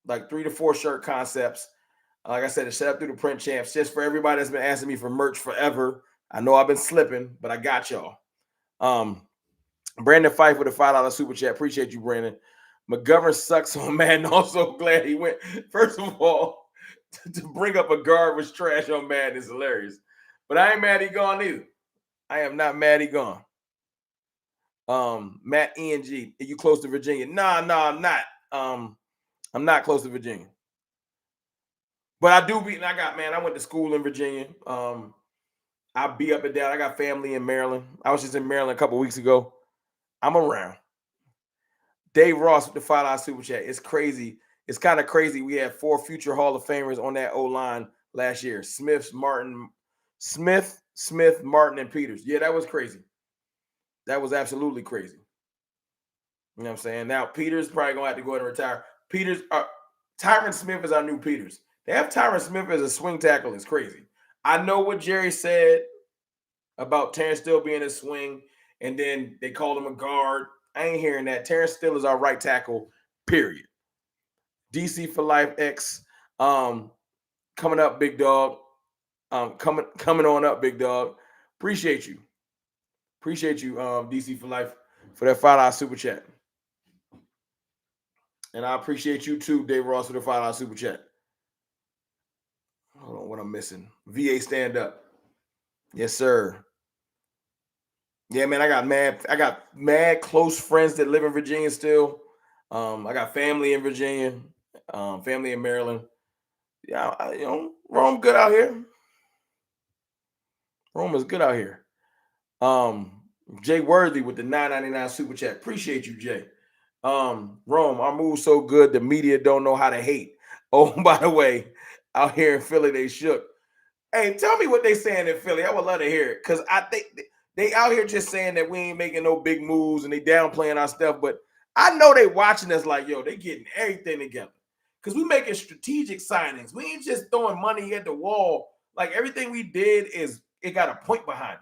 Like 3 to 4 shirt concepts. Like I said, it's set up through the Print Champs. Just for everybody that's been asking me for merch forever. I know I've been slipping, but I got y'all. Brandon Fife with a $5 super chat. Appreciate you, Brandon. McGovern sucks on Madden. Also glad he went. First of all, to bring up a guard was trash on Madden is hilarious. But I ain't mad he gone either. I am not mad he gone. Matt ENG, are you close to Virginia? No, I'm not. I'm not close to Virginia. But I do be, I went to school in Virginia. I'll be up and down. I got family in Maryland. I was just in Maryland a couple weeks ago. I'm around. Dave Ross with the $5 super chat. It's crazy. It's kind of crazy. We had 4 future Hall of Famers on that O-line last year. Smith, Martin, and Peters. Yeah, that was crazy. That was absolutely crazy. You know what I'm saying? Now, Peters probably going to have to go ahead and retire. Tyron Smith is our new Peters. They have Tyron Smith as a swing tackle. It's crazy. I know what Jerry said about Terrence Steele being a swing, and then they called him a guard. I ain't hearing that. Terrence Steele is our right tackle, period. DC for life X. Coming up, big dog. Coming on up, big dog. Appreciate you. DC for life, for that $5 super chat. And I appreciate you too, Dave Ross, for the $5 super chat. Hold on, what I'm missing. VA stand up. Yes, sir. Yeah, man, I got mad close friends that live in Virginia still. I got family in Virginia, family in Maryland. Yeah, Rome good out here. Rome is good out here. Jay Worthy with the $9.99 super chat. Appreciate you, Jay. Rome, our move's so good the media don't know how to hate. Oh, by the way, out here in Philly, they shook. Hey, tell me what they saying in Philly. I would love to hear it, because I think they out here just saying that we ain't making no big moves and they downplaying our stuff. But I know they watching us like, yo, they getting everything together, because we making strategic signings. We ain't just throwing money at the wall. Like, everything we did it got a point behind it.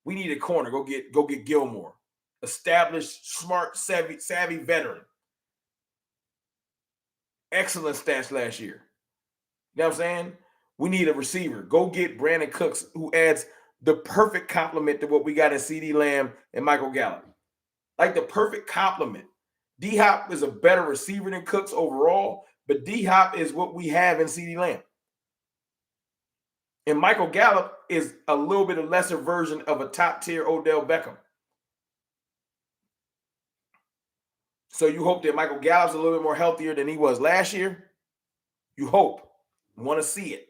We need a corner. Go get Gilmore. Established, smart, savvy veteran. Excellent stats last year. You know what I'm saying? We need a receiver. Go get Brandon Cooks, who adds the perfect complement to what we got in CeeDee Lamb and Michael Gallup. Like, the perfect complement. D-Hop is a better receiver than Cooks overall, but D-Hop is what we have in CeeDee Lamb. And Michael Gallup is a little bit of lesser version of a top-tier Odell Beckham. So you hope that Michael Gallup's a little bit more healthier than he was last year? You hope. You want to see it.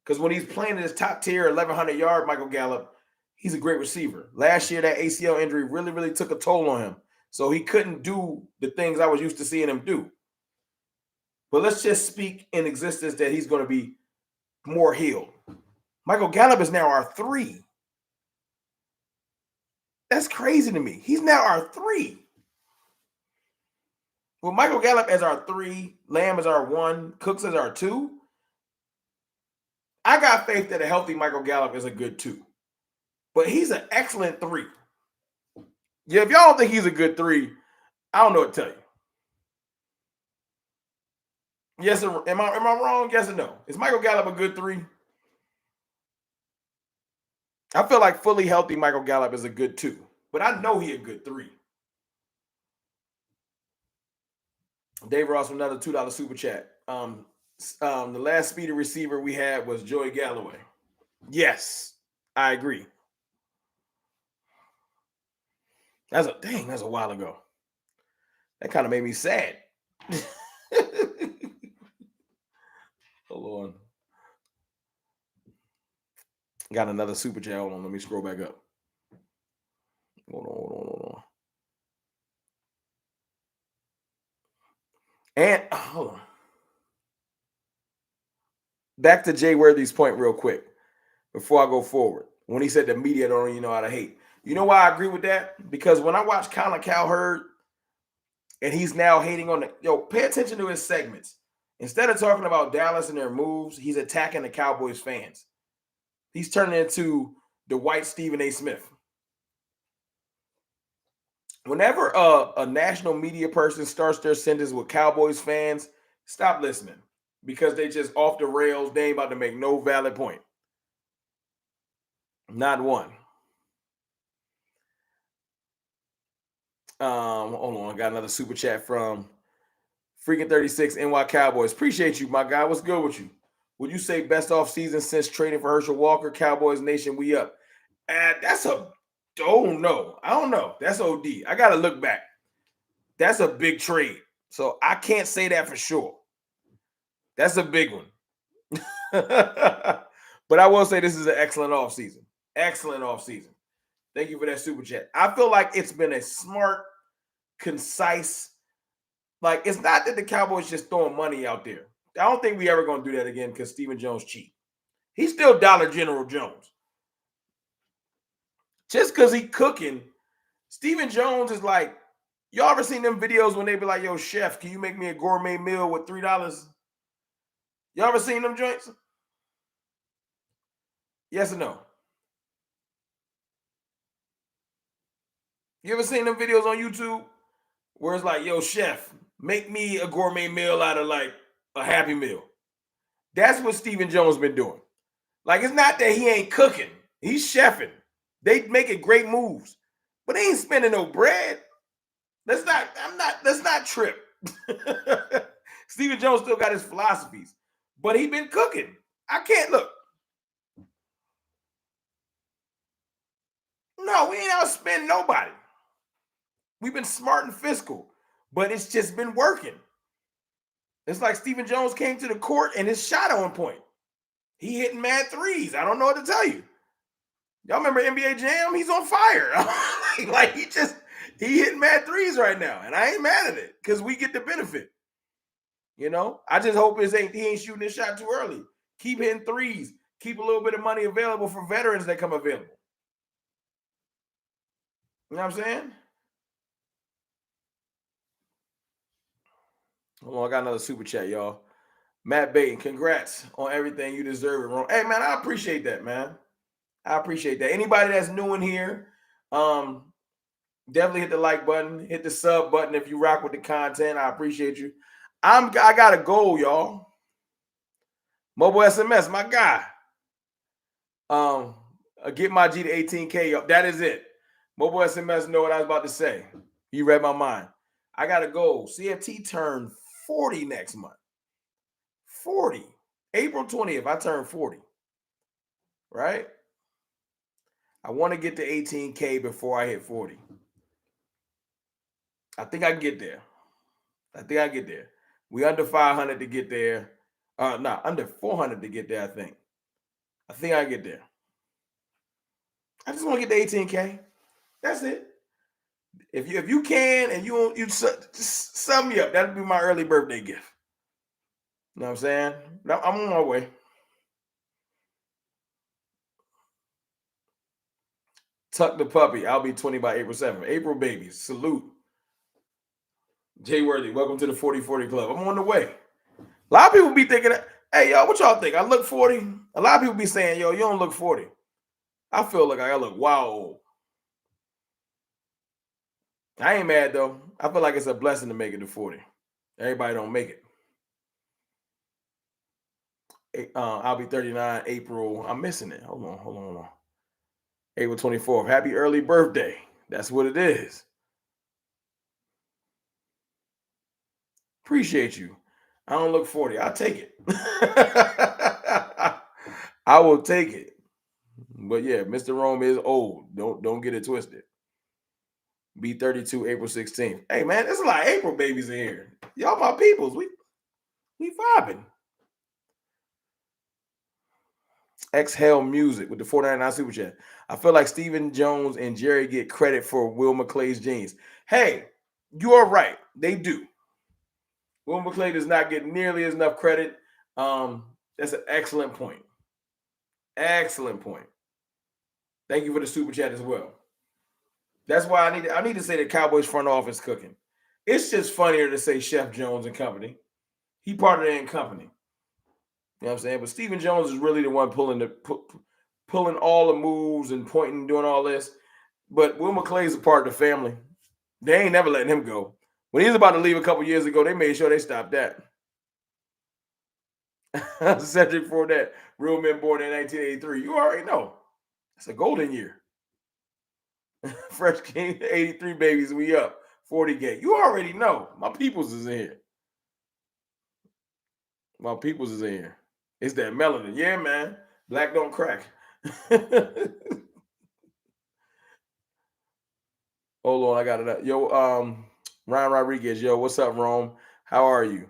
Because when he's playing in his top tier, 1,100-yard Michael Gallup, he's a great receiver. Last year, that ACL injury really, really took a toll on him. So he couldn't do the things I was used to seeing him do. But let's just speak in existence that he's going to be more healed. Michael Gallup is now our 3. That's crazy to me. He's now our 3. Well, Michael Gallup as our 3, Lamb as our 1, Cooks as our 2. I got faith that a healthy Michael Gallup is a good 2. But he's an excellent 3. Yeah, if y'all don't think he's a good 3, I don't know what to tell you. Yes, am I wrong? Yes or no? Is Michael Gallup a good 3? I feel like fully healthy Michael Gallup is a good 2. But I know he a good 3. Dave Ross with another $2 super chat. The last speedy receiver we had was Joey Galloway. Yes, I agree. That's a while ago. That kind of made me sad. Hold on. Got another super chat. Hold on, let me scroll back up. Hold on. And hold on. Back to Jay Worthy's point real quick before I go forward. When he said the media don't even know how to hate. You know why I agree with that? Because when I watch Colin Cowherd and he's now hating on pay attention to his segments. Instead of talking about Dallas and their moves, he's attacking the Cowboys fans. He's turning into the white Stephen A. Smith. Whenever a national media person starts their sentence with Cowboys fans, stop listening because they just off the rails. They ain't about to make no valid point. Not one. Hold on. I got another super chat from Freaking 36 NY Cowboys. Appreciate you, my guy. What's good with you? Would you say best off season since trading for Herschel Walker? Cowboys Nation, we up. That's a don't know. I don't know. That's OD. I got to look back. That's a big trade. So I can't say that for sure. That's a big one. But I will say this is an excellent offseason. Excellent offseason. Thank you for that super chat. I feel like it's been a smart, concise, like it's not that the Cowboys just throwing money out there. I don't think we ever going to do that again because Stephen Jones cheap. He's still Dollar General Jones. Just because he cooking, Stephen Jones is like, y'all ever seen them videos when they be like, yo, chef, can you make me a gourmet meal with $3? Y'all ever seen them joints? Yes or no? You ever seen them videos on YouTube where it's like, yo, chef, make me a gourmet meal out of like a Happy Meal? That's what Stephen Jones been doing. Like, it's not that he ain't cooking. He's chefing. They making great moves. But they ain't spending no bread. Let's not trip. Stephen Jones still got his philosophies. But he been cooking. I can't look. No, we ain't outspend nobody. We've been smart and fiscal, but it's just been working. It's like Stephen Jones came to the court and his shot on point. He hitting mad threes. I don't know what to tell you. Y'all remember NBA Jam? He's on fire. Like he hitting mad threes right now, and I ain't mad at it because we get the benefit. You know, I just hope he ain't shooting his shot too early. Keep hitting threes. Keep a little bit of money available for veterans that come available. You know what I'm saying? Hold on, I got another super chat, y'all. Matt Baton, congrats on everything. You deserve it, Ron. Hey, man, I appreciate that, man. I appreciate that. Anybody that's new in here, definitely hit the like button, hit the sub button if you rock with the content. I appreciate you. I got a goal, y'all. Mobile SMS, my guy. Get my G to 18K up. That is it. Mobile SMS know what I was about to say. You read my mind. I got a goal. CFT turned 40 next month. 40. April 20th, I turn 40. Right? I want to get to 18K before I hit 40. I think I can get there. We under 500 to get there. Under 400 to get there, I think. I think I can get there. I just want to get to 18K. That's it. If you can and you sum me up, that'd be my early birthday gift. You know what I'm saying? I'm on my way. Tuck the puppy. I'll be 20 by April 7th. April babies. Salute. Jay Worthy, welcome to the 40-40 Club. I'm on the way. A lot of people be thinking, hey, y'all, what y'all think? I look 40? A lot of people be saying, yo, you don't look 40. I feel like I look wild old. I ain't mad, though. I feel like it's a blessing to make it to 40. Everybody don't make it. I'll be 39 April. I'm missing it. Hold on. April 24th. Happy early birthday. That's what it is. Appreciate you. I don't look 40. I'll take it. I will take it. But yeah, Mr. Rome is old. Don't get it twisted. Be 32 April 16th. Hey man, there's a lot of April babies in here. Y'all my peoples. We vibing. Exhale Music with the 499 super chat. I feel like Stephen Jones and Jerry get credit for Will McClay's genes. Hey, you are right. They do. Will McClay does not get nearly as enough credit. That's an excellent point. Excellent point. Thank you for the super chat as well. That's why I need to say the Cowboys front office cooking. It's just funnier to say Chef Jones and company. He part of their company. You know what I'm saying? But Stephen Jones is really the one pulling all the moves and pointing and doing all this. But Will McClay is a part of the family. They ain't never letting him go. When he was about to leave a couple years ago, they made sure they stopped that. Cedric Fournette, real men born in 1983. You already know. It's a golden year. Fresh King, 83 babies, we up. 40 gay. You already know. My peoples is in here. My peoples is in here. It's that melanin. Yeah, man. Black don't crack. Hold on, I got it up. Yo, Ryan Rodriguez. Yo, what's up, Rome? How are you?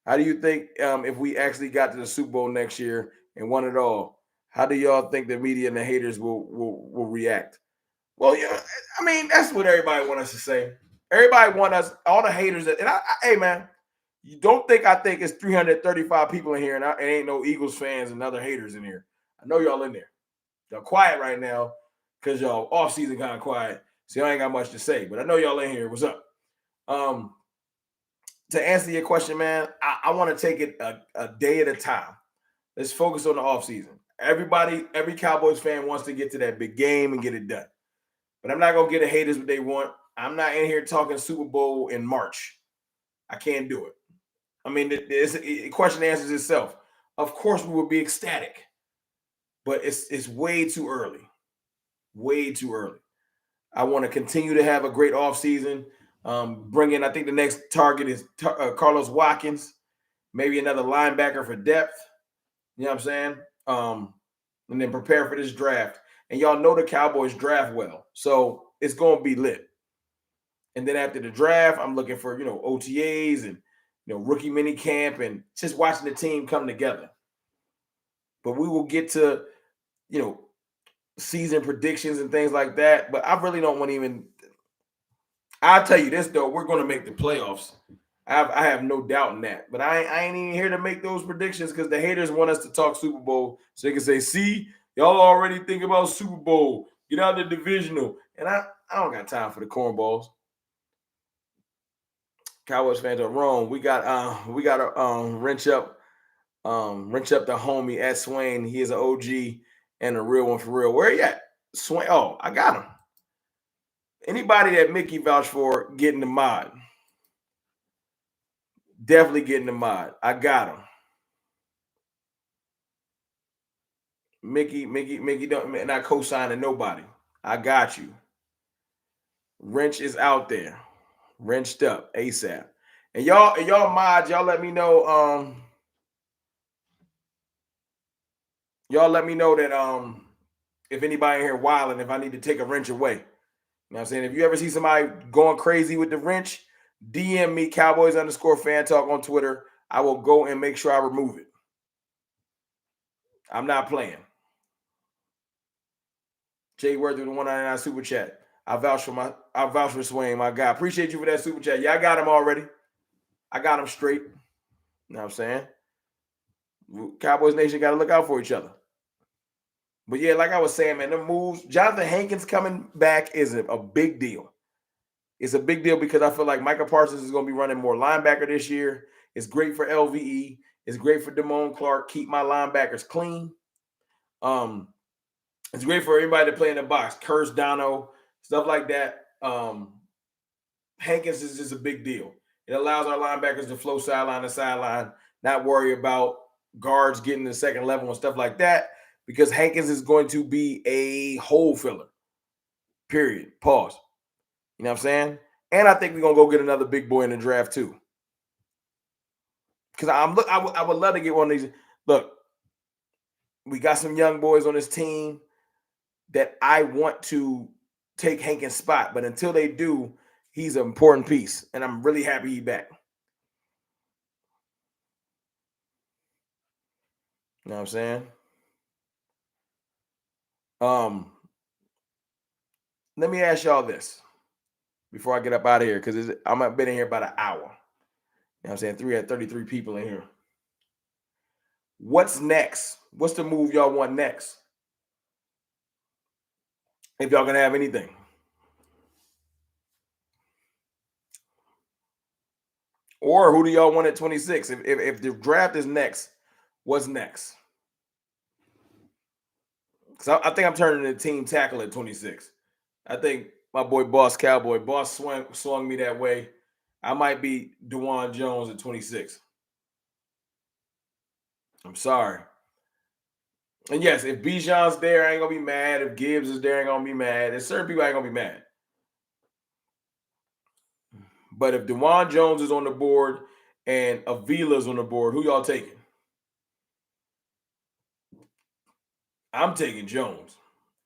How do you think if we actually got to the Super Bowl next year and won it all, how do y'all think the media and the haters will react? Well, yeah, I mean, that's what everybody want us to say. Everybody want us, all the haters that, and hey man, you don't think I think it's 335 people in here and it ain't no Eagles fans and other haters in here. I know y'all in there. Y'all quiet right now because y'all off season kind of quiet. So y'all ain't got much to say, but I know y'all in here. What's up? To answer your question, man, I want to take it a day at a time. Let's focus on the offseason. Every Cowboys fan wants to get to that big game and get it done. But I'm not going to get the haters what they want. I'm not in here talking Super Bowl in March. I can't do it. I mean, the question answers itself. Of course, we will be ecstatic. But it's way too early. Way too early. I want to continue to have a great offseason. Bring in, I think the next target is Carlos Watkins, maybe another linebacker for depth. You know what I'm saying? And then prepare for this draft. And y'all know the Cowboys draft well, so it's going to be lit. And then after the draft, I'm looking for OTAs and rookie mini camp and just watching the team come together. But we will get to season predictions and things like that. But I really don't want to even. I'll tell you this though, we're going to make the playoffs. I have no doubt in that. But I ain't even here to make those predictions because the haters want us to talk Super Bowl so they can say, see, y'all already think about Super Bowl. Get out the divisional. And I don't got time for the cornballs. Cowboys fans are wrong. We got to wrench up the homie at Swain. He is an OG and a real one for real. Where he at? Swain. Oh, I got him. Anybody that Mickey vouched for getting the mod. Definitely getting the mod. I got him. Mickey don't not co-signing nobody. I got you. Wrench is out there. Wrenched up ASAP. And y'all mods, y'all let me know. Y'all let me know that if anybody in here wilding, if I need to take a wrench away. You know what I'm saying? If you ever see somebody going crazy with the wrench, DM me Cowboys_fan talk on Twitter. I will go and make sure I remove it. I'm not playing. Jay Worth with the 199 super chat. I vouch for Swain, my guy. Appreciate you for that super chat. Yeah, I got him already. I got him straight. You know what I'm saying? Cowboys Nation got to look out for each other. But yeah, like I was saying, man, the moves. Johnathan Hankins coming back is a big deal. It's a big deal because I feel like Micah Parsons is going to be running more linebacker this year. It's great for LVE. It's great for Damone Clark. Keep my linebackers clean. It's great for everybody to play in the box. Curse, Dono, stuff like that. Hankins is just a big deal. It allows our linebackers to flow sideline to sideline, not worry about guards getting the second level and stuff like that, because Hankins is going to be a hole filler. Period. Pause. You know what I'm saying? And I think we're going to go get another big boy in the draft too. Because I would love to get one of these. Look, we got some young boys on this team that I want to take Hankins' spot, but until they do, he's an important piece, and I'm really happy he's back. You know what I'm saying? Let me ask y'all this before I get up out of here, because I'm been in here about an hour. You know what I'm saying? 33 people in here. What's next? What's the move y'all want next? If y'all gonna have anything. Or who do y'all want at 26? If the draft is next, what's next? Because I think I'm turning the team tackle at 26. I think my boy Cowboy swung me that way. I might be DeJuan Jones at 26. I'm sorry. And yes, if Bijan's there, I ain't gonna be mad. If Gibbs is there, I ain't gonna be mad. There's certain people I ain't gonna be mad. But if DeJuan Jones is on the board and Avila's on the board, who y'all taking? I'm taking Jones.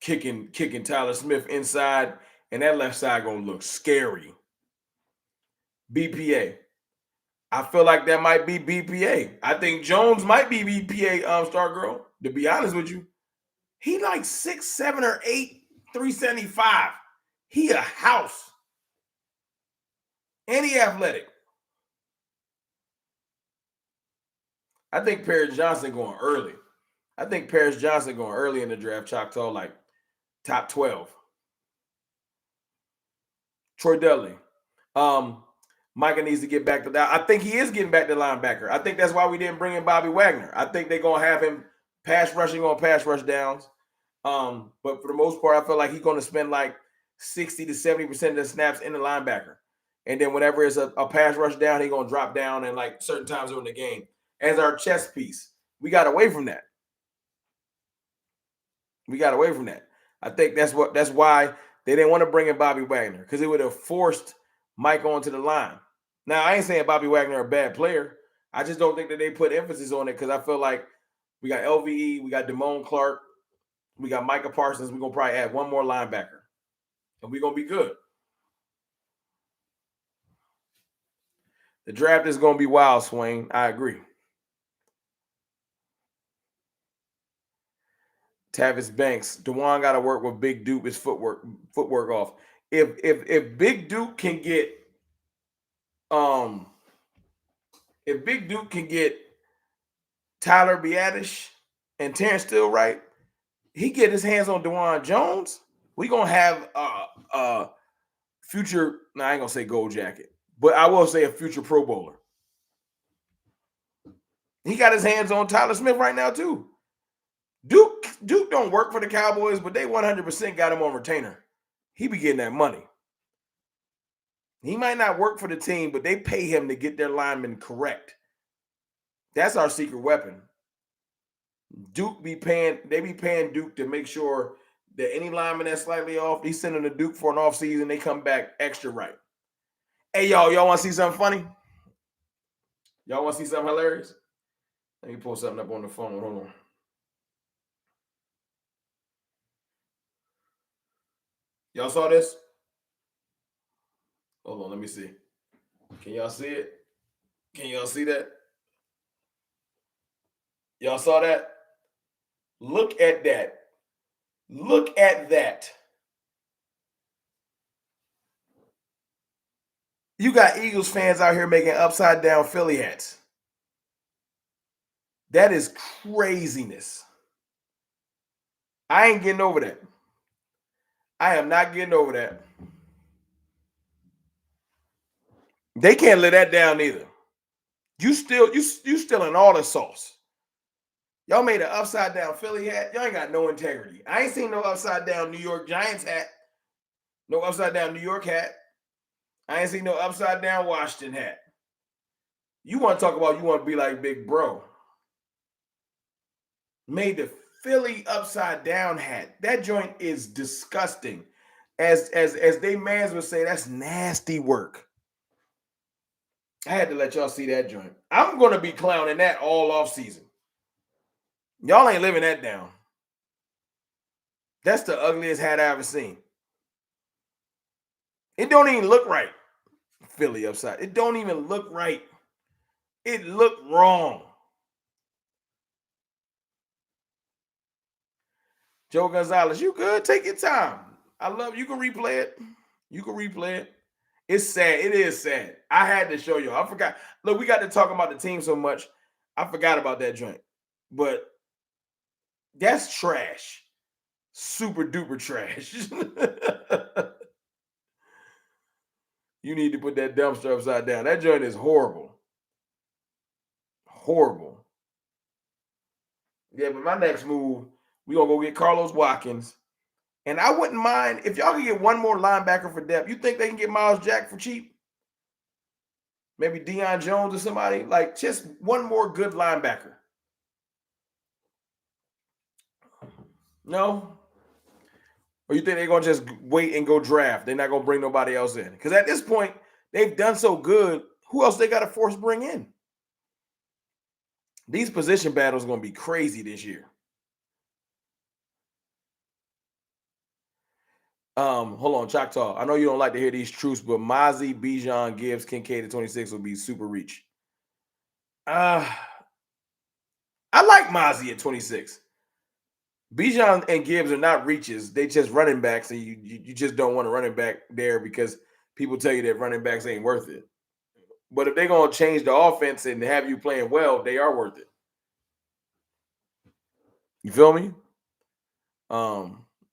Kicking Tyler Smith inside, and that left side gonna look scary. BPA. I feel like that might be BPA. I think Jones might be BPA star girl, to be honest with you. He like 6'7" or 8, 375. He a house. And he athletic. I think Paris Johnson going early. I think Paris Johnson going early in the draft, Choctaw, like top 12. Troy Dudley. Micah needs to get back to that. I think he is getting back to linebacker. I think that's why we didn't bring in Bobby Wagner. I think they're going to have him pass rushing on pass rush downs. But for the most part, I feel like he's going to spend like 60 to 70% of the snaps in the linebacker. And then whenever it's a pass rush down, he's going to drop down and like certain times during the game as our chess piece. We got away from that. I think that's why they didn't want to bring in Bobby Wagner, because it would have forced Mike onto the line. Now, I ain't saying Bobby Wagner a bad player. I just don't think that they put emphasis on it, because I feel like we got LVE, we got Damone Clark, we got Micah Parsons. We're going to probably add one more linebacker, and we're going to be good. The draft is going to be wild, Swain. I agree. Tavis Banks, DeJuan got to work with Big Duke. His footwork off. If Big Duke can get Tyler Biadasz and Terrence Steele right, he get his hands on DeJuan Jones, we gonna have a future. Now I ain't gonna say gold jacket, but I will say a future Pro Bowler. He got his hands on Tyler Smith right now too. Duke don't work for the Cowboys, but they 100% got him on retainer. He be getting that money. He might not work for the team, but they pay him to get their linemen correct. That's our secret weapon. They be paying Duke to make sure that any lineman that's slightly off, he's sending to Duke for an off season, they come back extra right. Hey, y'all want to see something funny? Y'all want to see something hilarious? Let me pull something up on the phone. Hold on. Y'all saw this? Hold on, let me see. Can y'all see it? Can y'all see that? Y'all saw that? Look at that. Look at that. You got Eagles fans out here making upside down Philly hats. That is craziness. I ain't getting over that. I am not getting over that. They can't let that down either. You still in all the sauce. Y'all made an upside down Philly hat. Y'all ain't got no integrity. I ain't seen no upside down New York Giants hat. No upside down New York hat. I ain't seen no upside down Washington hat. You want to talk about you want to be like Big Bro. Made the Philly upside down hat. That joint is disgusting. As they mans would say, that's nasty work. I had to let y'all see that joint. I'm going to be clowning that all off season. Y'all ain't living that down. That's the ugliest hat I ever seen. It don't even look right. Philly upside. It don't even look right. It looked wrong. Joe Gonzalez, you good? Take your time. I love you. Can replay it. You can replay it. It's sad. It is sad. I had to show you. I forgot. Look, we got to talk about the team so much. I forgot about that joint. But that's trash. Super duper trash. You need to put that dumpster upside down. That joint is horrible. Horrible. Yeah, but my next move, we're going to go get Carlos Watkins. And I wouldn't mind if y'all can get one more linebacker for depth. You think they can get Miles Jack for cheap? Maybe Deion Jones or somebody? Like, just one more good linebacker. No? Or you think they're going to just wait and go draft? They're not going to bring nobody else in? Because at this point, they've done so good. Who else they got to force bring in? These position battles are going to be crazy this year. Hold on, Choctaw. I know you don't like to hear these truths, but Mozzie, Bijan, Gibbs, Kincaid at 26 will be super reach. I like Mozzie at 26. Bijan and Gibbs are not reaches. They just running backs, and you just don't want a running back there because people tell you that running backs ain't worth it. But if they're going to change the offense and have you playing well, they are worth it. You feel me?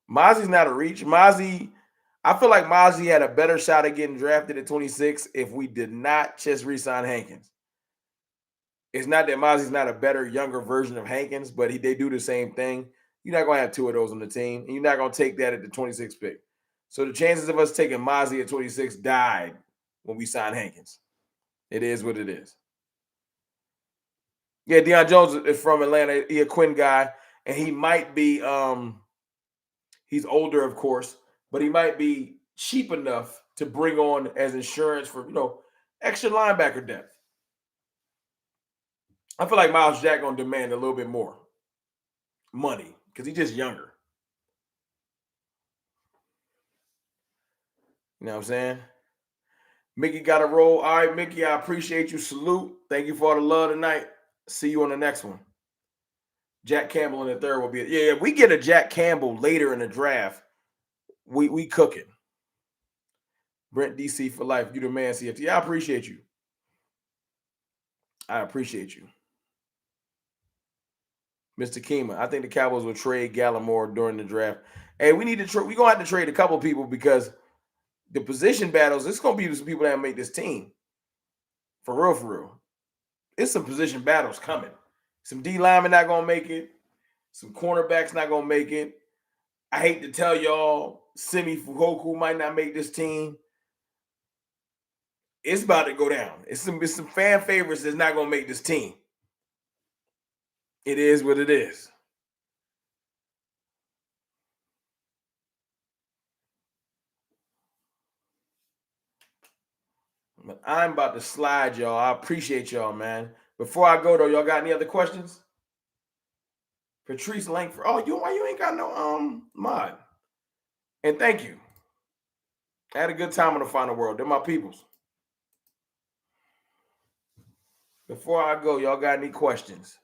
Mozzie's not a reach. Mozzie, I feel like Mozzie had a better shot at getting drafted at 26 if we did not just re-sign Hankins. It's not that Mozzie's not a better, younger version of Hankins, but they do the same thing. You're not going to have two of those on the team, and you're not going to take that at the 26th pick. So the chances of us taking Mozzie at 26 died when we signed Hankins. It is what it is. Yeah, Deion Jones is from Atlanta. He a Quinn guy, and he might be he's older, of course, but he might be cheap enough to bring on as insurance for, extra linebacker depth. I feel like Miles Jack going to demand a little bit more money because he's just younger. You know what I'm saying? Mickey got a roll. All right, Mickey, I appreciate you. Salute. Thank you for all the love tonight. See you on the next one. Jack Campbell in the third will be. Yeah, we get a Jack Campbell later in the draft. We cooking. Brent DC for life. You the man, CFT. I appreciate you. I appreciate you. Mr. Kima, I think the Cowboys will trade Gallimore during the draft. Hey, we need to trade. We're going to have to trade a couple people because the position battles, it's going to be some people that make this team. For real, for real. It's some position battles coming. Some D linemen not going to make it. Some cornerbacks not going to make it. I hate to tell y'all, Simi Fuhoku might not make this team. It's about to go down. It's some fan favorites that's not going to make this team. It is what it is. But I'm about to slide, y'all. I appreciate y'all, man. Before I go, though, y'all got any other questions? Patrice Langford. Oh, why you ain't got no mod? And thank you. I had a good time in the final world. They're my peoples. Before I go, y'all got any questions?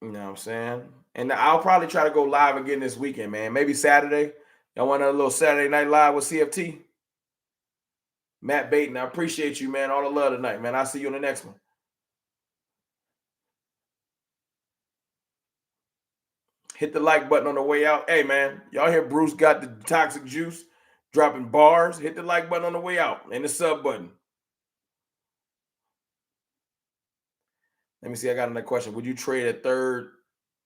You know what I'm saying? And I'll probably try to go live again this weekend, man. Maybe Saturday. Y'all want a little Saturday night live with CFT? Matt Baton, I appreciate you, man. All the love tonight, man. I'll see you on the next one. Hit the like button on the way out. Hey, man, y'all hear Bruce got the toxic juice dropping bars? Hit the like button on the way out and the sub button. Let me see. I got another question. Would you trade a third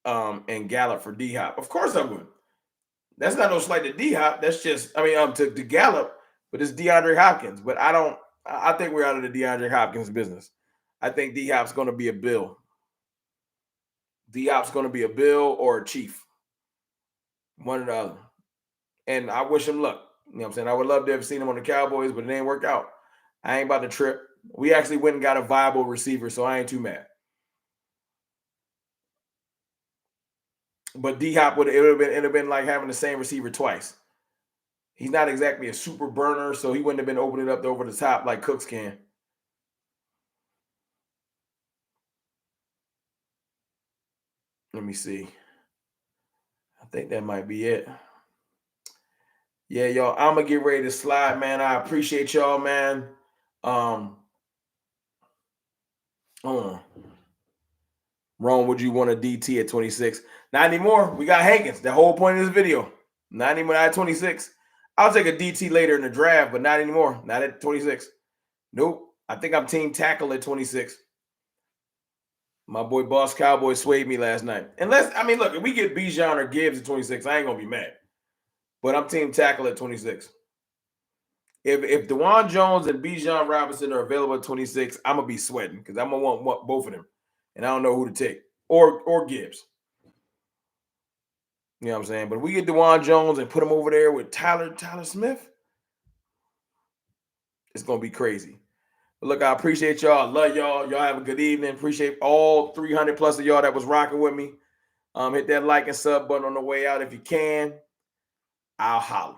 and Gallup for D-Hop? Of course I would. That's not no slight to D-Hop. That's just, to Gallup, but it's DeAndre Hopkins. But I think we're out of the DeAndre Hopkins business. I think D-Hop's going to be a Bill. D-Hop's going to be a Bill or a Chief. One or the other. And I wish him luck. You know what I'm saying? I would love to have seen him on the Cowboys, but it didn't work out. I ain't about to trip. We actually went and got a viable receiver, so I ain't too mad. But D-Hop it'd have been like having the same receiver twice. He's not exactly a super burner, so he wouldn't have been opening up over the top like Cooks can. Let me see. I think that might be it. Yeah, y'all, I'm gonna get ready to slide, man. I appreciate y'all, man. Hold on. Rome, would you want a DT at 26? Not anymore. We got Hankins. The whole point of this video. Not anymore at 26. I'll take a DT later in the draft, but not anymore. Not at 26. Nope. I think I'm team tackle at 26. My boy Boss Cowboy swayed me last night. Look, if we get Bijan or Gibbs at 26, I ain't gonna be mad. But I'm team tackle at 26. If DeJuan Jones and Bijan Robinson are available at 26, I'm gonna be sweating because I'm gonna want both of them, and I don't know who to take or Gibbs. You know what I'm saying? But if we get DeJuan Jones and put him over there with Tyler Smith, it's gonna be crazy. But look, I appreciate y'all. I love y'all. Y'all have a good evening. Appreciate all 300 plus of y'all that was rocking with me. Hit that like and sub button on the way out if you can. I'll holler.